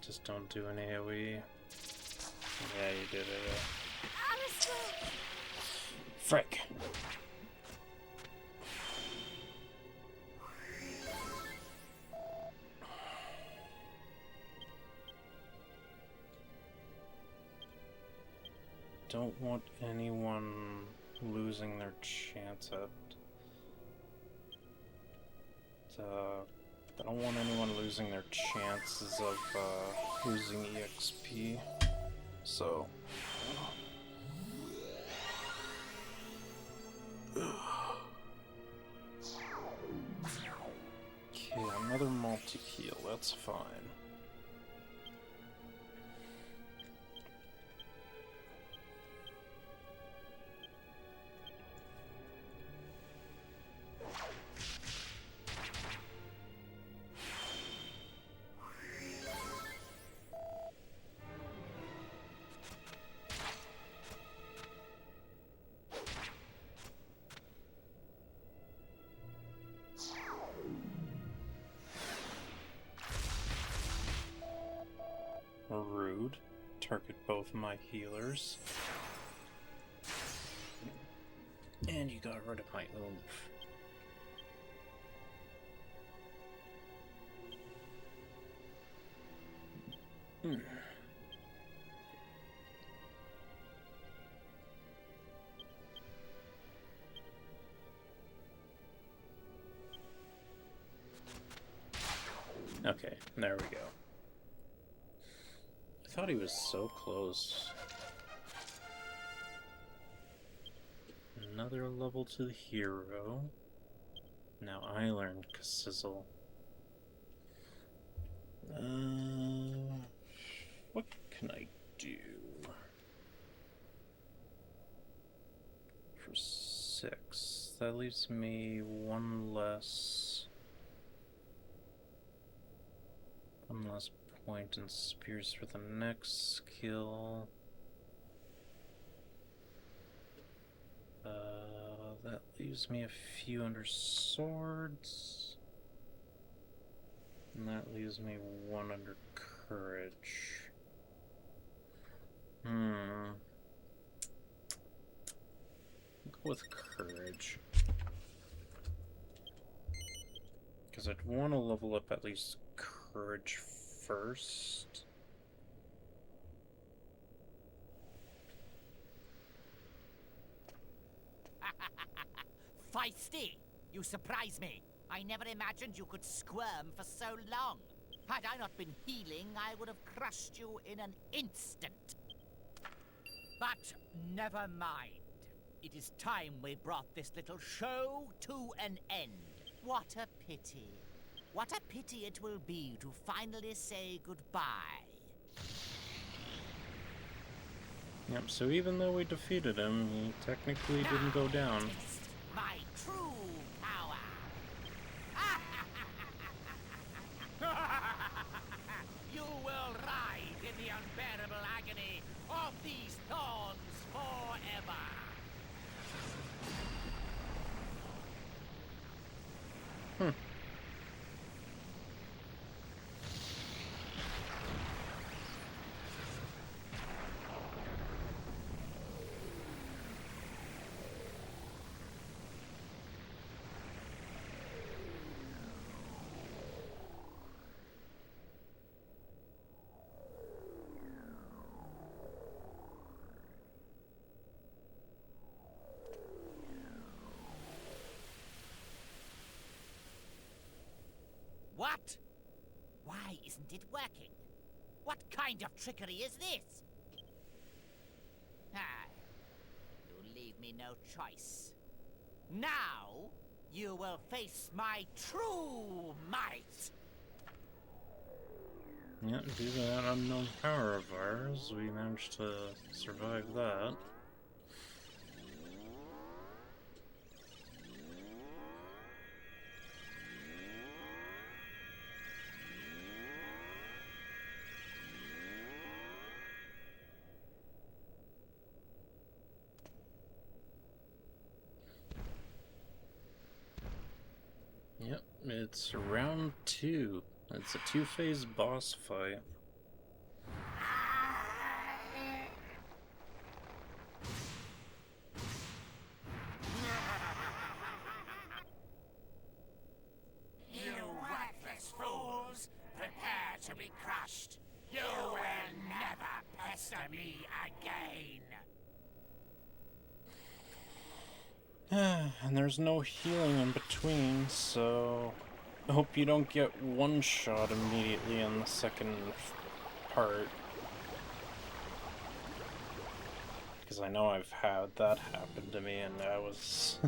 Just don't do an AoE. Yeah, you did it. Frick! Don't want anyone losing their chance at... I don't want anyone losing their chances of losing EXP, so... Okay, another multi-heal, that's fine. target both my healers. And you got rid of my oomph. Okay, there we go. I thought he was so close. Another level to the hero. Now I learned Sizzle. What can I do? For 6. That leaves me one less point in spears for the next skill. That leaves me a few under swords. And that leaves me 1 under courage. I'll go with courage. Because I'd want to level up at least courage first. Feisty! You surprise me. I never imagined you could squirm for so long. Had I not been healing, I would have crushed you in an instant. But never mind. It is time we brought this little show to an end. What a pity. What a pity it will be to finally say goodbye. Yep, so even though we defeated him, he technically didn't go down. Taste my true power. You will ride in the unbearable agony of these thorns forever. What? Why isn't it working? What kind of trickery is this? Ah, you leave me no choice. Now, you will face my true might! Yeah, due to that unknown power of ours, we managed to survive that. Yep, it's round 2. It's a 2-phase boss fight. You worthless fools! Prepare to be crushed! You will never pester me again! And there's no healing in between, so I hope you don't get one shot immediately in the second part. Because I know I've had that happen to me, and I was...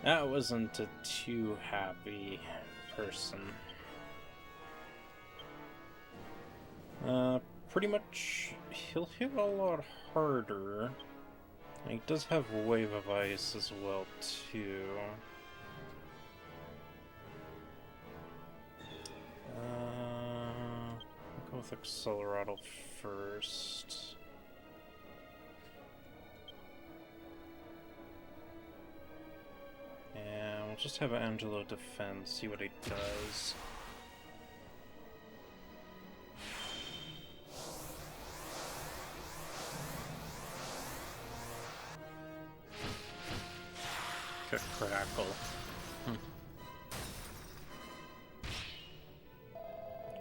I wasn't a too happy person. Pretty much, he'll hit a lot harder. He does have Wave of Ice as well, too. I'll go with Accelerado first. And we'll just have Angelo defend, see what he does. crackle.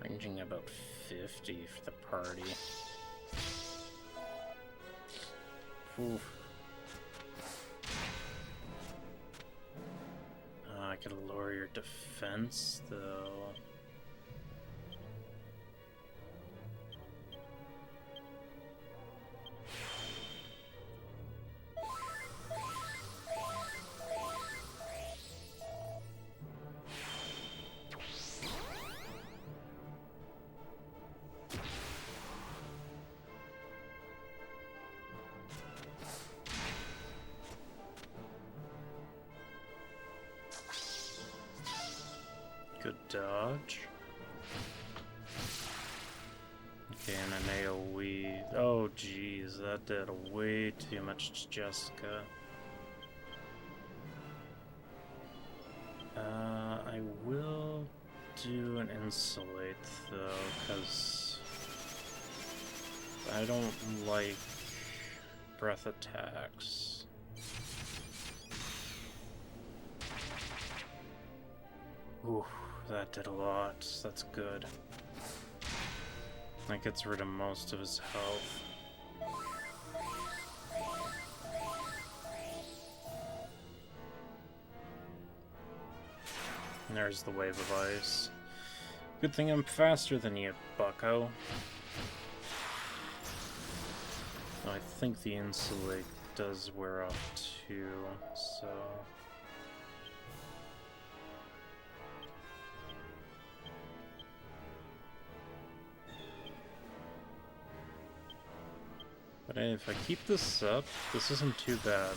Ranging about 50 for the party. Oof. I could lower your defense, though. Good dodge. Okay, and an AoE. Oh, geez, that did way too much to Jessica. I will do an insulate, though, because I don't like breath attacks. Ooh. That did a lot. That's good. That gets rid of most of his health. And there's the wave of ice. Good thing I'm faster than you, bucko. I think the insulate does wear off too, so... But if I keep this up, this isn't too bad.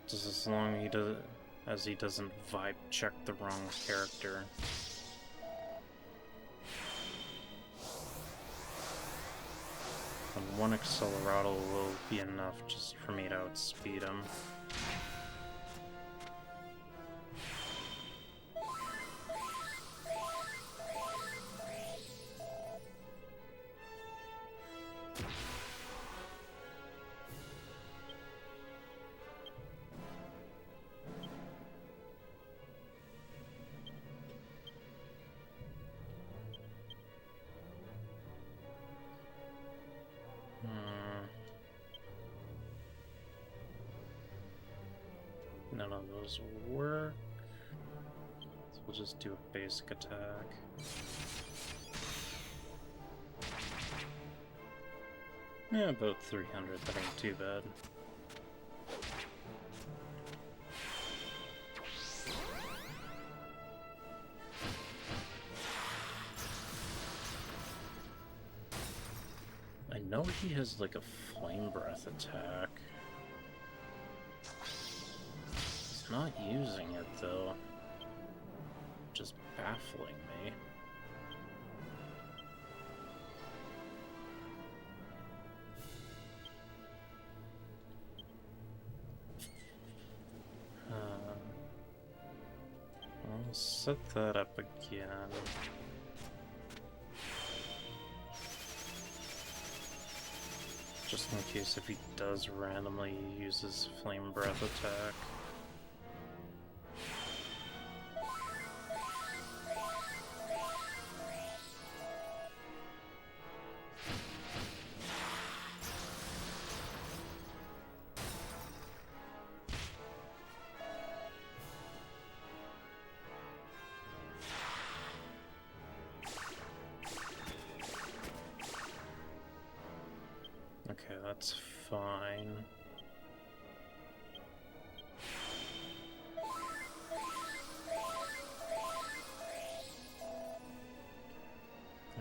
Just as long as he doesn't vibe check the wrong character. And one Accelerado will be enough just for me to outspeed him. None of those will work. So we'll just do a basic attack. Yeah, about 300. That ain't too bad. I know he has like a flame breath attack. He's not using it though. Just baffling me. I'll set that up again. Just in case if he does randomly use his flame breath attack. Okay, that's fine.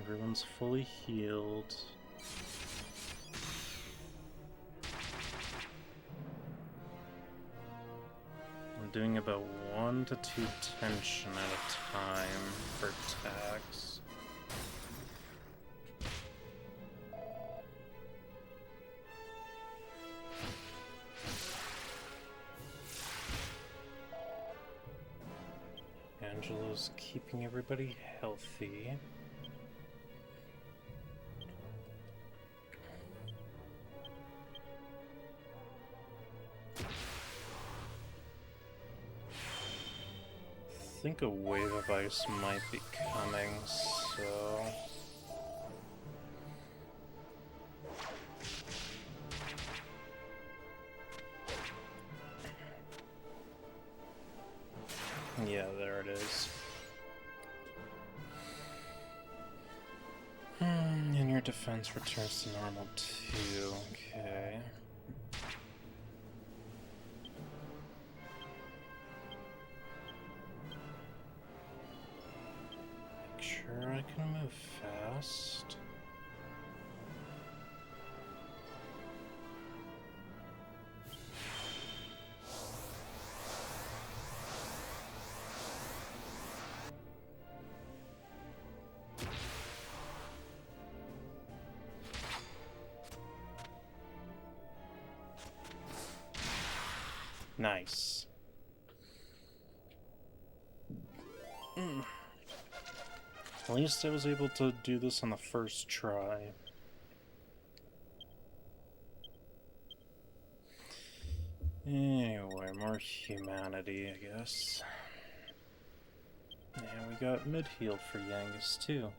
Everyone's fully healed. I'm doing about 1 to 2 tension at a time for attacks. Angelo's keeping everybody healthy. think a wave of ice might be coming, so... Yeah, there it is. And your defense returns to normal too, okay. Make sure I can move fast. Nice. At least I was able to do this on the first try. Anyway, more humanity, I guess. And we got mid-heal for Yangus, too.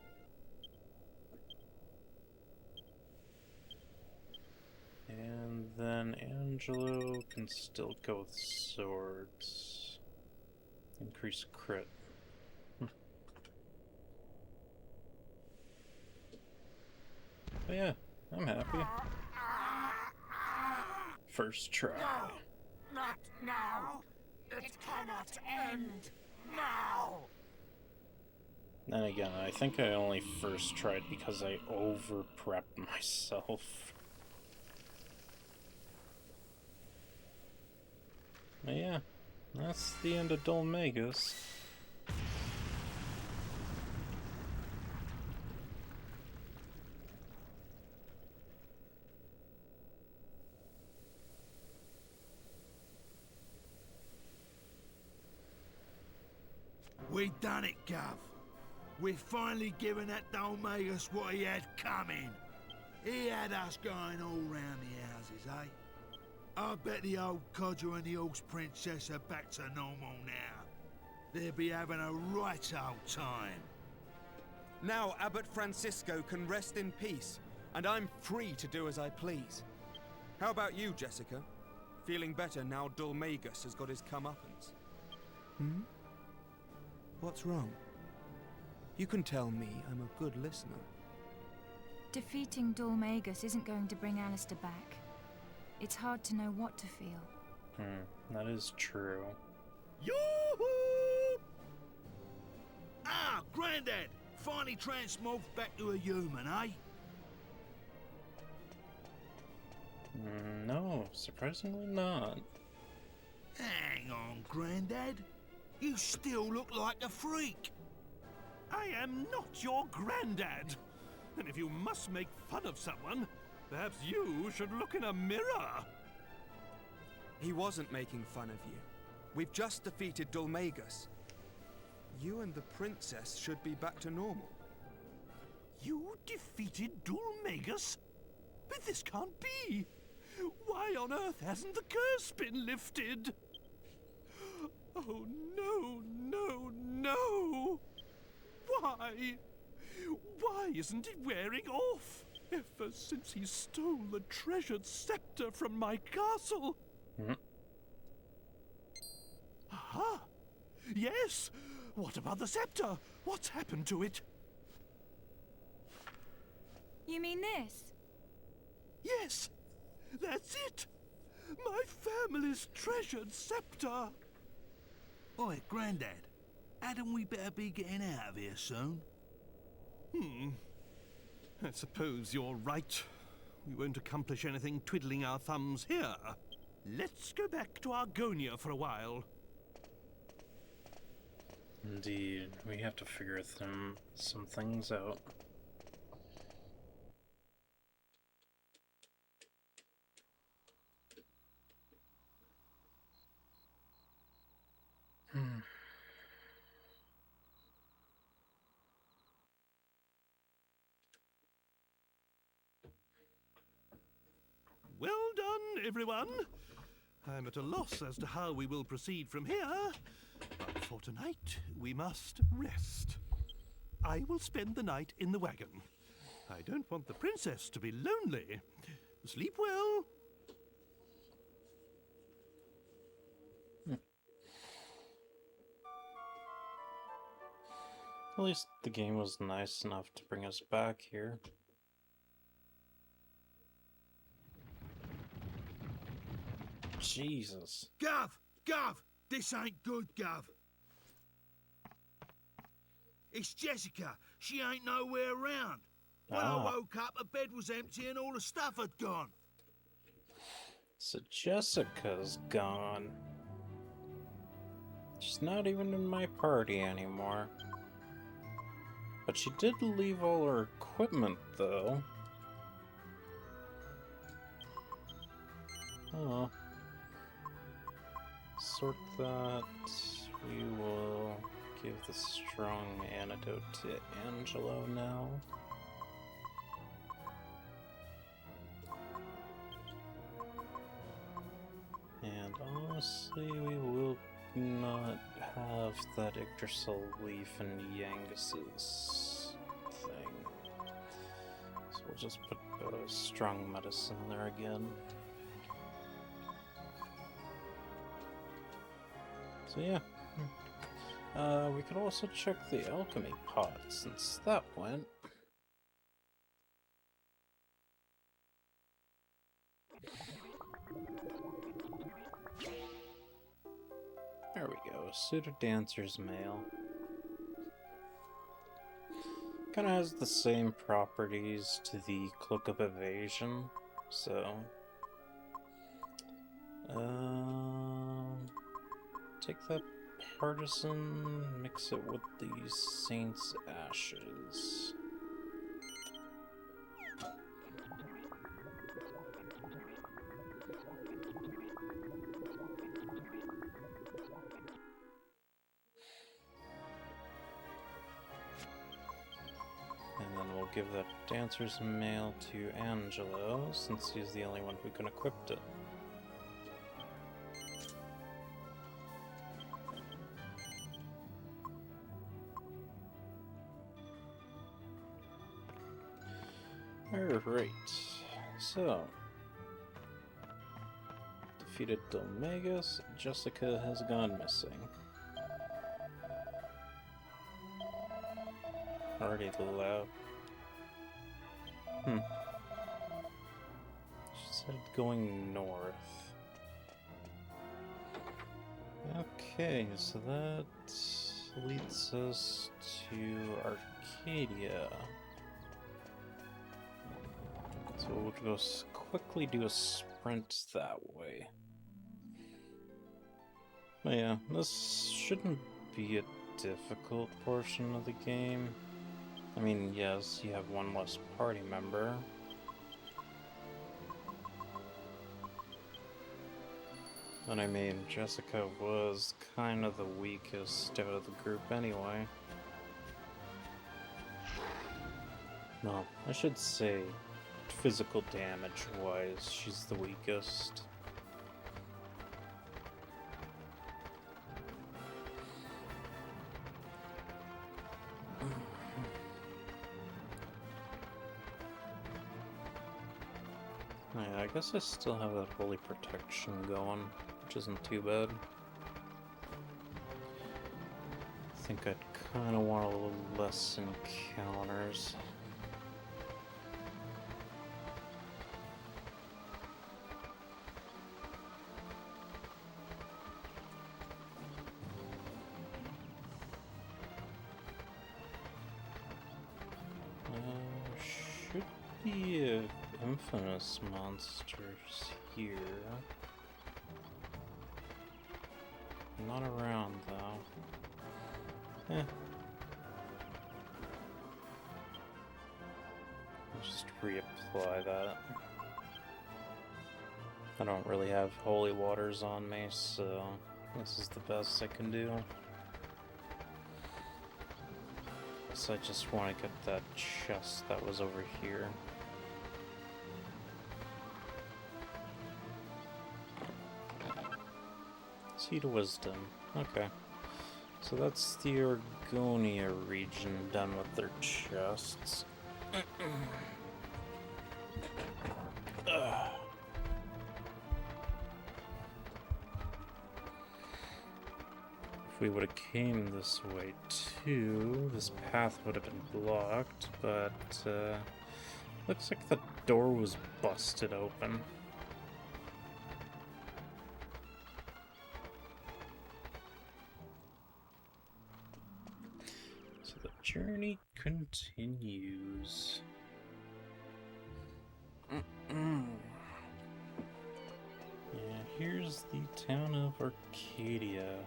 And then Angelo can still go with swords. Increase crit. But yeah, I'm happy. First try. No, not now. It cannot end now. Then again, I think I only first tried because I over-prepped myself. But yeah, that's the end of Dhoulmagus. We done it, Gov. We've finally given that Dhoulmagus what he had coming. He had us going all round the houses, eh? I bet the old codger and the horse princess are back to normal now. They'll be having a right old time. Now Abbot Francisco can rest in peace, and I'm free to do as I please. How about you, Jessica? Feeling better now Dhoulmagus has got his comeuppance? Hmm? What's wrong? You can tell me, I'm a good listener. Defeating Dhoulmagus isn't going to bring Alistair back. It's hard to know what to feel. That is true. Yoo-hoo! Ah, Grandad! Finally transmorphed back to a human, eh? No, surprisingly not. Hang on, Grandad. You still look like a freak. I am not your granddad. And if you must make fun of someone, perhaps you should look in a mirror. He wasn't making fun of you. We've just defeated Dhoulmagus. You and the princess should be back to normal. You defeated Dhoulmagus? But this can't be. Why on earth hasn't the curse been lifted? Oh, no, no, no! Why? Why isn't it wearing off? Ever since he stole the treasured scepter from my castle. Aha! Yes! What about the scepter? What's happened to it? You mean this? Yes! That's it! My family's treasured scepter! Oi, Grandad. Hadn't we better be getting out of here soon? I suppose you're right. We won't accomplish anything twiddling our thumbs here. Let's go back to Argonia for a while. Indeed, we have to figure some things out. Well done, everyone. I'm at a loss as to how we will proceed from here. But for For tonight, we must rest. I will spend the night in the wagon. I don't want the princess to be lonely. Sleep well. At least the game was nice enough to bring us back here. Jesus. Gov! This ain't good, Gov. It's Jessica. She ain't nowhere around. When I woke up, the bed was empty and all the stuff had gone. So Jessica's gone. She's not even in my party anymore. But she did leave all her equipment, though. Oh. Sort that. We will give the strong antidote to Angelo now. And honestly, we will not have that Yggdrasil leaf in Yangus's thing. So we'll just put strong medicine there again. So yeah. We could also check the alchemy pot since that went. There we go, suit of dancer's mail. Kinda has the same properties to the cloak of evasion, so take that partisan, mix it with the saint's ashes. And then we'll give that dancer's mail to Angelo, since he's the only one who can equip it. Alright, so defeated Dhoulmagus, Jessica has gone missing. Already left. She said going north. Okay, so that leads us to Arcadia. So we'll just quickly do a sprint that way. But yeah, this shouldn't be a difficult portion of the game. I mean, yes, you have one less party member. And I mean, Jessica was kind of the weakest out of the group anyway. No, I should say, physical damage-wise, she's the weakest. Yeah, I guess I still have that holy protection going, which isn't too bad. I think I'd kind of want a little less encounters. Should be infamous monsters here. Not around though. Eh. I'll just reapply that. I don't really have holy waters on me, so this is the best I can do. So I just want to get that chest that was over here. Seed of Wisdom. Okay. So that's the Argonia region done with their chests. If we would have came this way too, this path would have been blocked, but looks like the door was busted open. So the journey continues. Yeah, here's the town of Arcadia.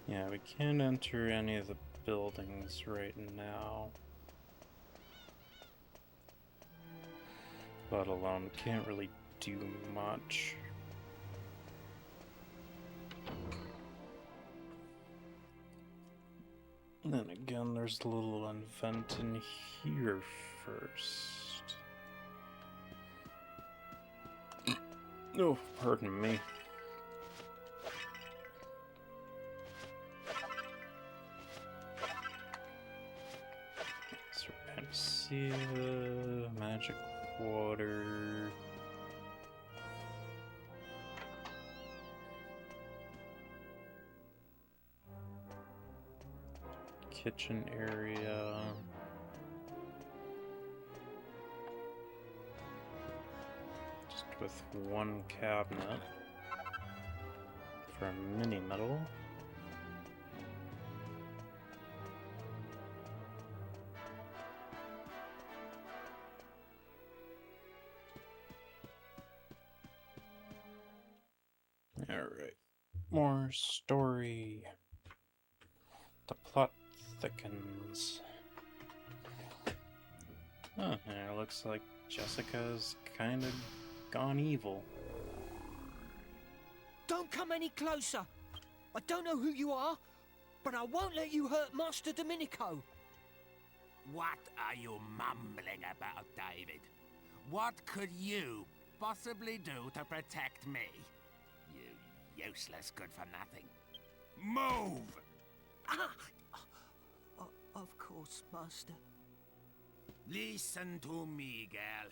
Yeah, we can't enter any of the buildings right now. Let alone, can't really do much. And then again, there's a little event in here first. Oh, pardon me. Serpentia, magic water. Kitchen area. Just with one cabinet for a mini metal. Alright. More story. The plot thickens. Oh, yeah, it looks like Jessica's kind of gone evil. Don't come any closer. I don't know who you are, but I won't let you hurt Master Domenico. What are you mumbling about, David? What could you possibly do to protect me? You useless good-for-nothing. Move! Of course, Master. Listen to me, girl.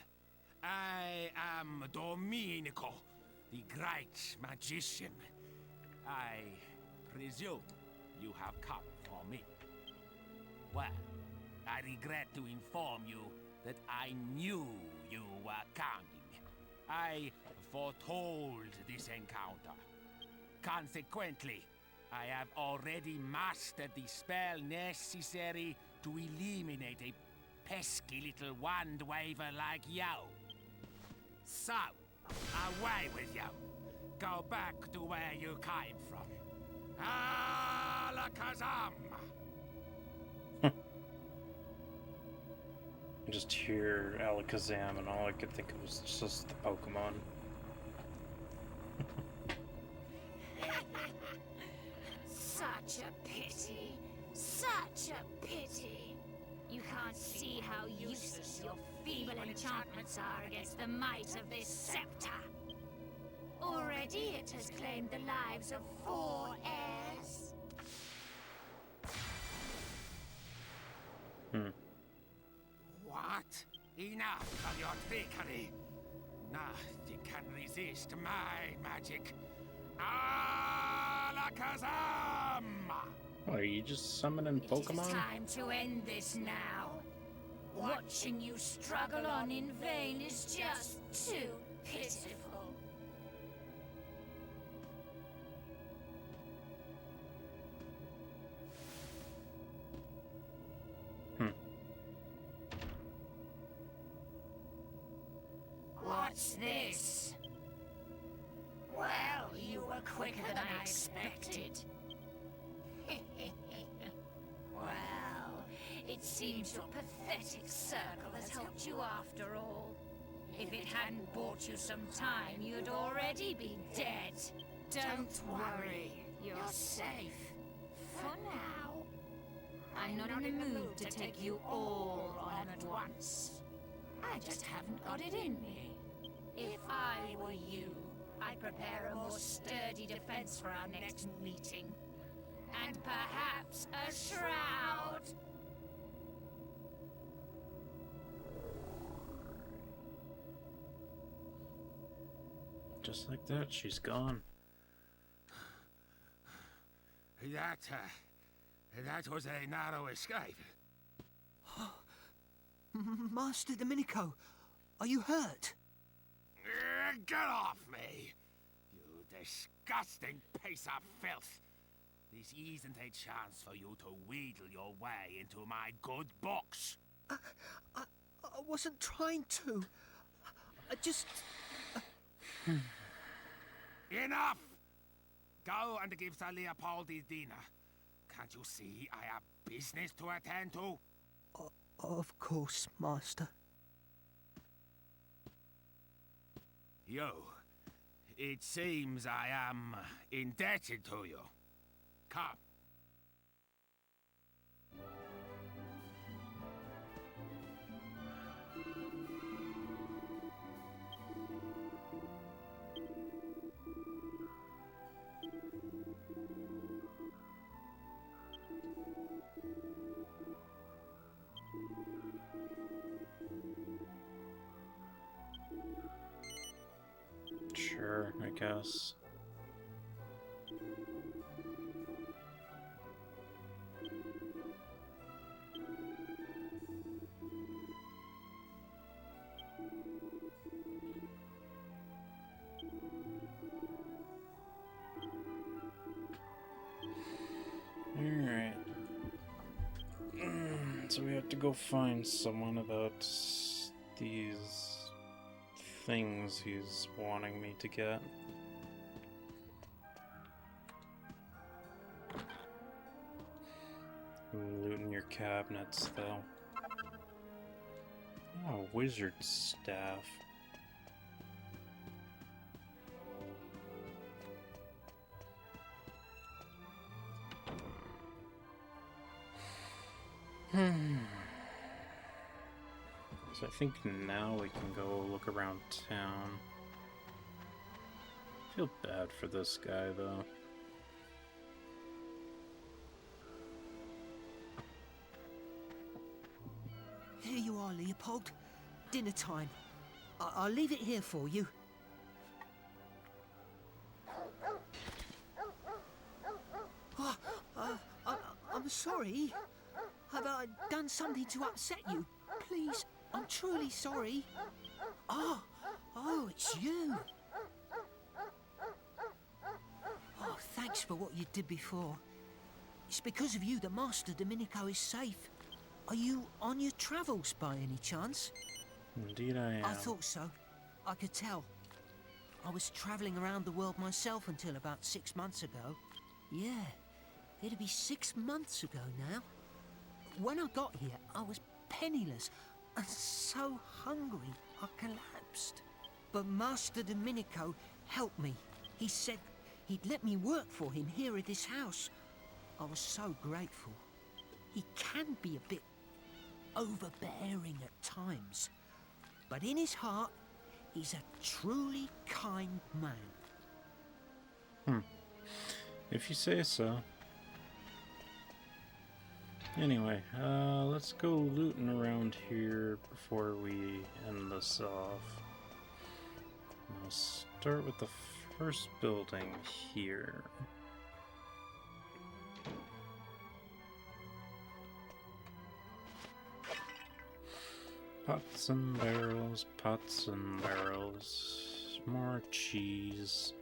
I am Domenico, the great magician. I presume you have come for me. Well, I regret to inform you that I knew you were coming. I foretold this encounter. Consequently, I have already mastered the spell necessary to eliminate a pesky little wand waver like you. So, away with you. Go back to where you came from. Alakazam! I just hear Alakazam and all I could think of was just the Pokemon. Such a pity. Such a pity. You can't see how useless your feeble enchantments are against the might of this scepter. Already it has claimed the lives of 4 heirs. What? Enough of your trickery. Nothing can resist my magic. Alakazam! What, are you just summoning Pokemon? It is time to end this now. Watching you struggle on in vain is just too pitiful. What's this? Well, you were quicker than I expected. Well, it seems your pathetic circle has helped you after all. If it hadn't bought you some time, you'd already be dead. Don't worry, you're safe. For now. I'm not in the mood to take you all on at once. I just haven't got it in me. If I were you, I'd prepare a more sturdy defense for our next meeting. And perhaps a shroud! Just like that, she's gone. That was a narrow escape. Master Domenico, are you hurt? Get off me, you disgusting piece of filth. This isn't a chance for you to wheedle your way into my good books. I wasn't trying to. I just... Enough! Go and give Sir Leopold his dinner. Can't you see I have business to attend to? Of course, Master. Yo, it seems I am indebted to you. Come. Sure, I guess. Alright. So we have to go find someone about these things he's wanting me to get. Looting your cabinets, though. Oh, wizard staff. So I think now we can go look around town. I feel bad for this guy, though. Here you are, Leopold. Dinner time. I'll leave it here for you. Oh, I'm sorry. Have I done something to upset you? Please, I'm truly sorry. Oh, it's you. Oh, thanks for what you did before. It's because of you that Master Domenico is safe. Are you on your travels by any chance? Indeed I am. I thought so. I could tell. I was travelling around the world myself until about 6 months ago. Yeah, it'll be 6 months ago now. When I got here, I was penniless and so hungry I collapsed. But Master Domenico helped me. He said he'd let me work for him here at this house. I was so grateful. He can be a bit overbearing at times, but in his heart, he's a truly kind man. If you say so. Anyway, let's go looting around here before we end this off. I'll start with the first building here. Pots and barrels, pots and barrels. More cheese.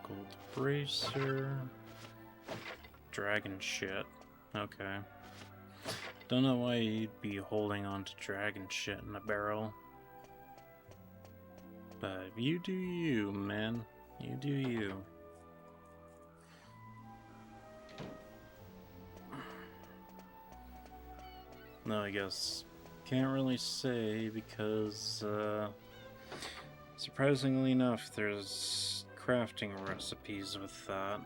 Gold bracer. Dragon shit. Okay. Don't know why you'd be holding on to dragon shit in a barrel. But you do you, man. You do you. No, I guess can't really say because, surprisingly enough, there's crafting recipes with that.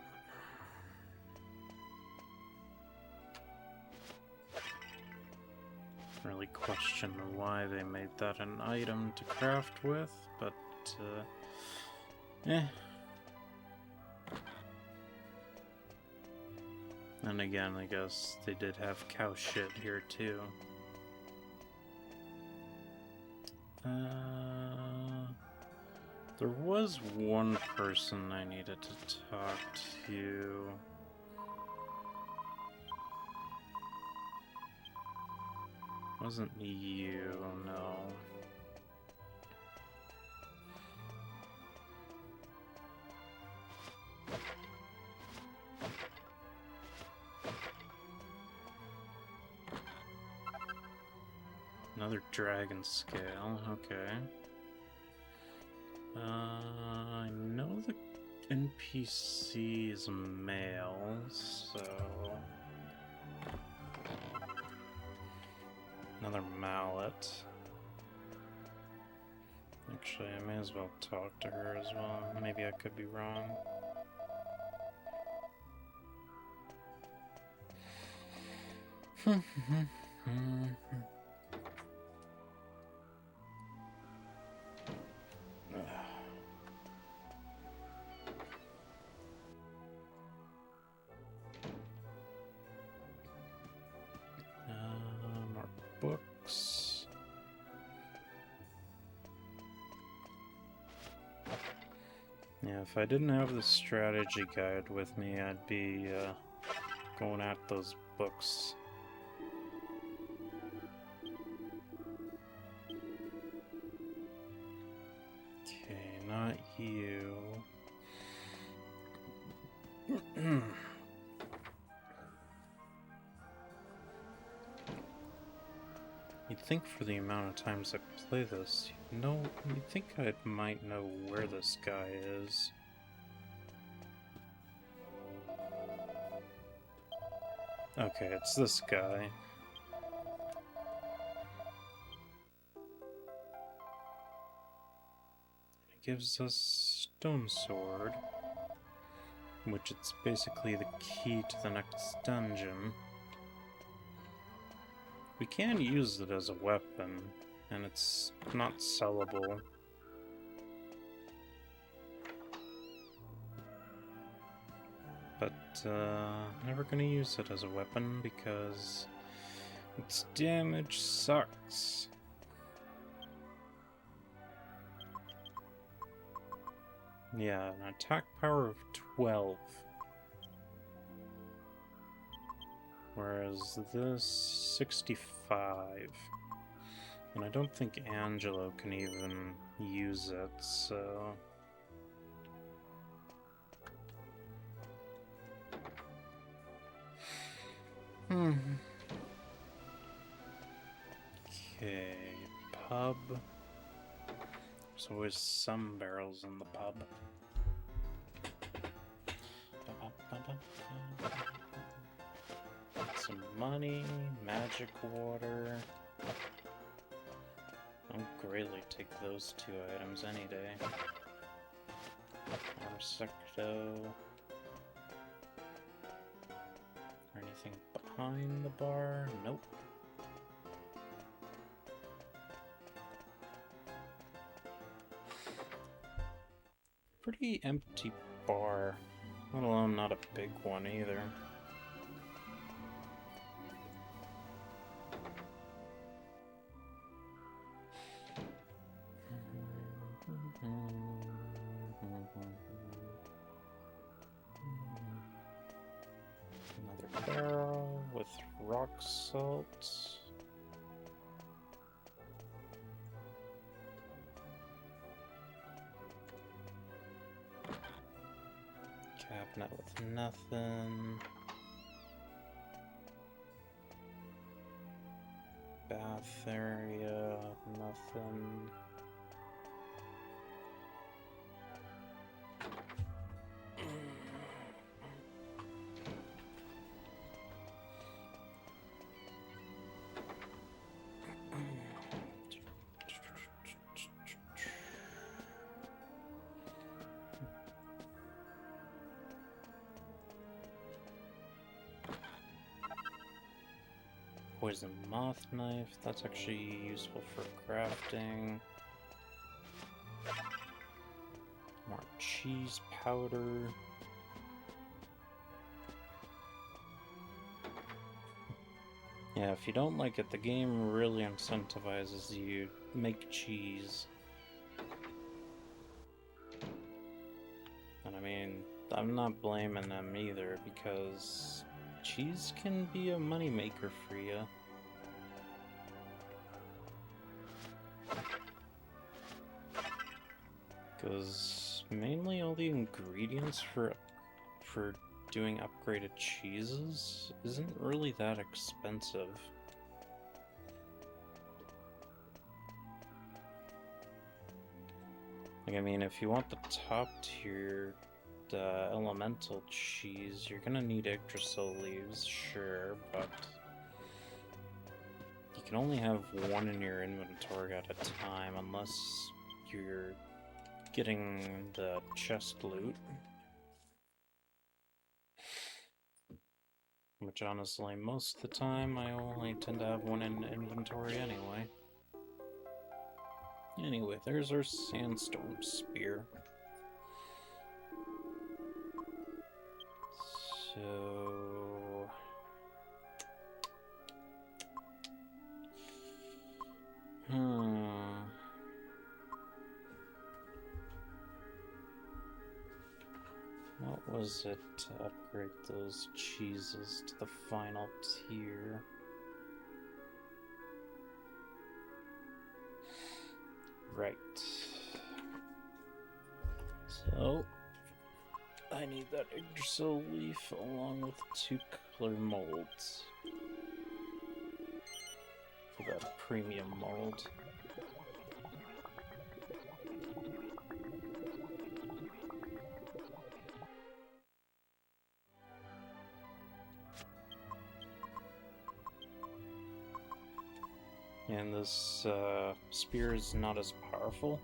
really question why they made that an item to craft with, but, eh. And again, I guess they did have cow shit here too. There was one person I needed to talk to. Wasn't you, no. Another dragon scale, okay. I know the NPC is male, so... Another mallet. Actually, I may as well talk to her as well. Maybe I could be wrong. More books. Yeah, if I didn't have the strategy guide with me, I'd be going at those books. Okay, not you. You'd think for the amount of times I play this, you'd think I might know where this guy is. Okay, it's this guy. He gives us Stone Sword, which it's basically the key to the next dungeon. We can use it as a weapon, and it's not sellable. But, never gonna use it as a weapon because its damage sucks. Yeah, an attack power of 12. Whereas this, 65. And I don't think Angelo can even use it, so... Okay, pub. There's always some barrels in the pub. Some money, magic water. I'll greatly take those two items any day. Arsecto. Or anything behind the bar? Nope. Pretty empty bar. Let alone not a big one either. Another barrel with rock salt. Cabinet with nothing. Bath area, nothing. poison moth knife. That's actually useful for crafting. More cheese powder. Yeah, if you don't like it, the game really incentivizes you to make cheese. And I mean, I'm not blaming them either, because cheese can be a moneymaker for you. Because mainly all the ingredients for doing upgraded cheeses isn't really that expensive. Like, I mean, if you want the top tier elemental cheese, you're gonna need Yggdrasil leaves, sure, but you can only have one in your inventory at a time unless you're getting the chest loot. Which honestly, most of the time, I only tend to have one in inventory anyway. Anyway, there's our sandstorm spear. So... What was it to upgrade those cheeses to the final tier? Right. So, I need that Yggdrasil leaf along with 2 color molds for that premium mold. And this spear is not as powerful.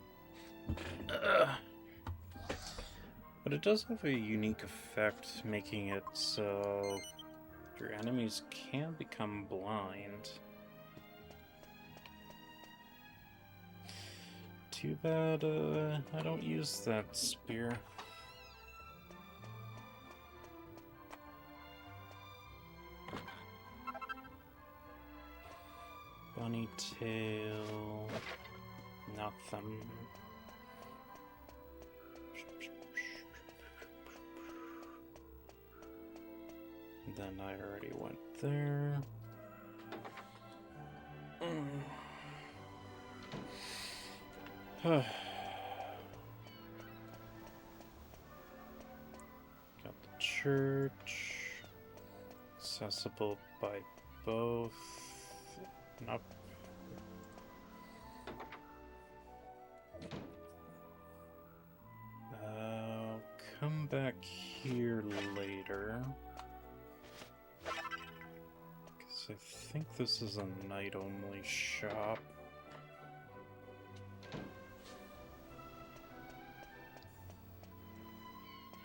But it does have a unique effect, making it so your enemies can become blind. Too bad I don't use that spear. Bunny tail, nothing. Then I already went there. Got the church, accessible by both. Nope. Come back here later. Because I think this is a night-only shop.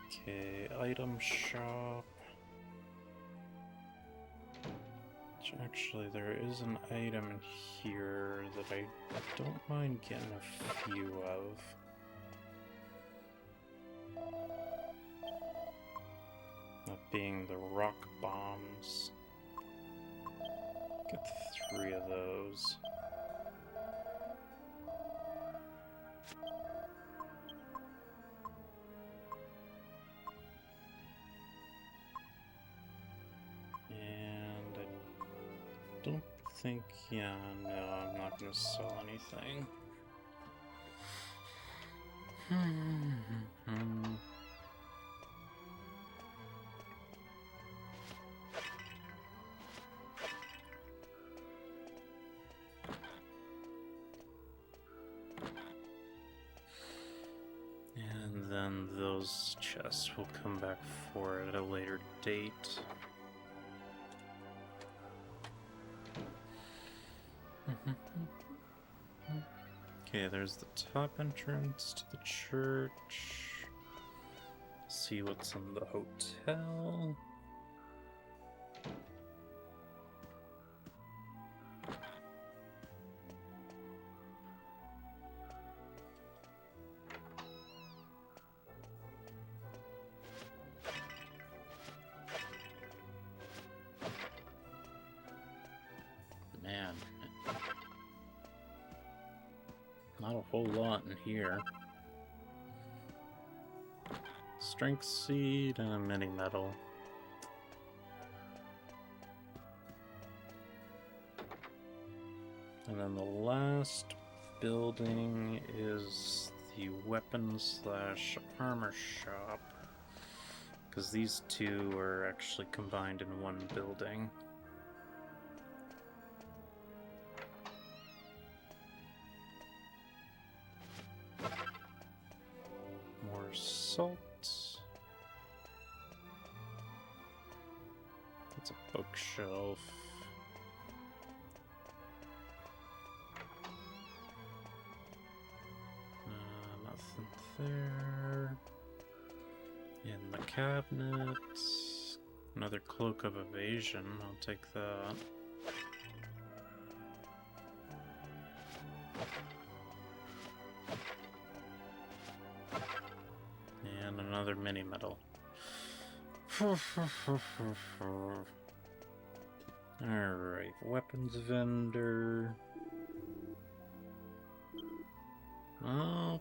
Okay, item shop. Actually, there is an item in here that I don't mind getting a few of. That being the rock bombs. Get 3 of those. Don't think, yeah, no, I'm not gonna sell anything. And then those chests will come back for at a later date. Okay, there's the top entrance to the church. See what's in the hotel. Not a whole lot in here. Strength seed and a mini metal. And then the last building is the weapons/armor shop, because these two are actually combined in one building. More salt. That's a bookshelf. Nothing there. In the cabinets. Another cloak of evasion. I'll take that. And another mini metal. Alright, weapons vendor. Oh,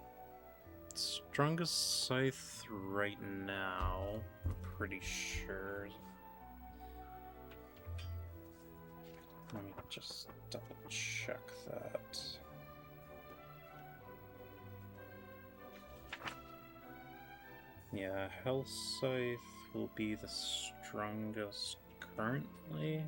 strongest scythe right now, I'm pretty sure. Let me just double check that. Yeah, Hell Scythe will be the strongest currently.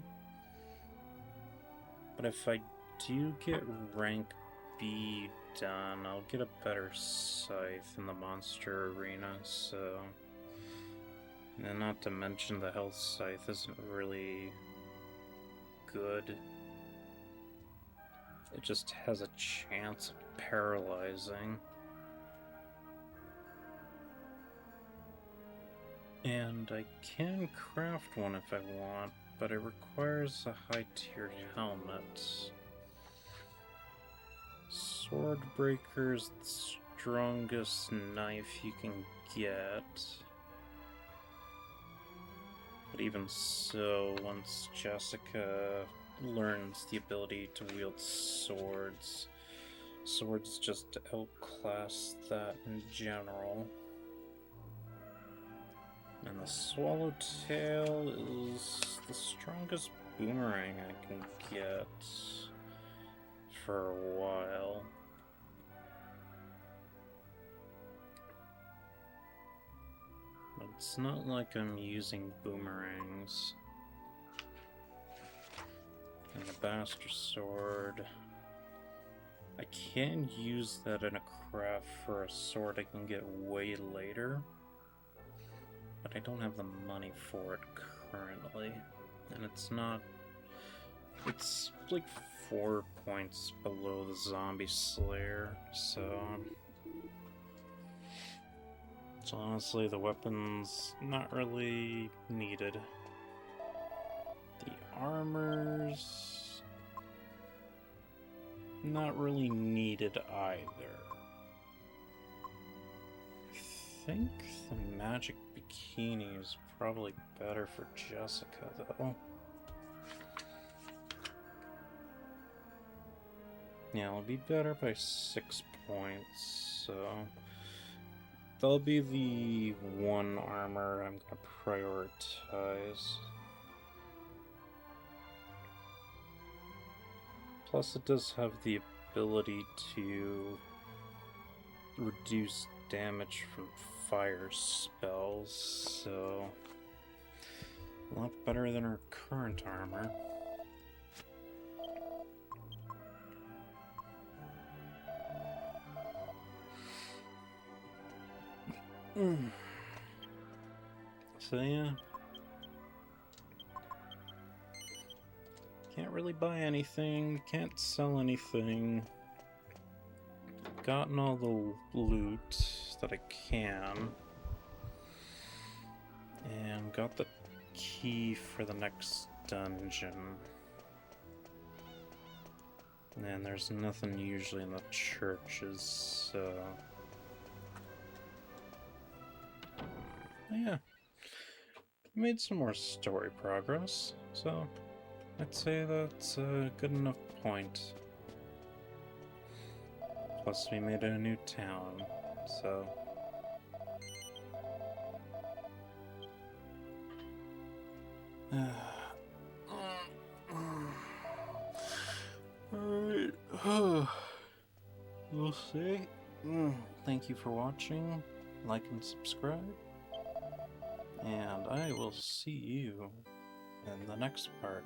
But if I do get rank B done, I'll get a better scythe in the monster arena, so... And not to mention the health scythe isn't really good. It just has a chance of paralyzing. And I can craft one if I want, but it requires a high-tiered helmet. Swordbreaker's the strongest knife you can get. But even so, once Jessica learns the ability to wield swords, swords just outclass that in general. And the Swallowtail is the strongest boomerang I can get for a while. But it's not like I'm using boomerangs. And the Bastard Sword, I can use that in a craft for a sword I can get way later. But I don't have the money for it currently. And it's not... It's like 4 points below the Zombie Slayer, so... So honestly, the weapon's not really needed. The armor's... not really needed either. I think the magic bikini is probably better for Jessica, though. Yeah, it'll be better by 6 points, so... That'll be the one armor I'm gonna prioritize. Plus, it does have the ability to reduce damage from fire spells, so a lot better than her current armor. So yeah, can't really buy anything, can't sell anything. Gotten all the loot that I can, and got the key for the next dungeon. And there's nothing usually in the churches, so... Yeah. Made some more story progress, so I'd say that's a good enough point. Plus, we made a new town, so. Alright. We'll see. Thank you for watching. Like and subscribe. And I will see you in the next part.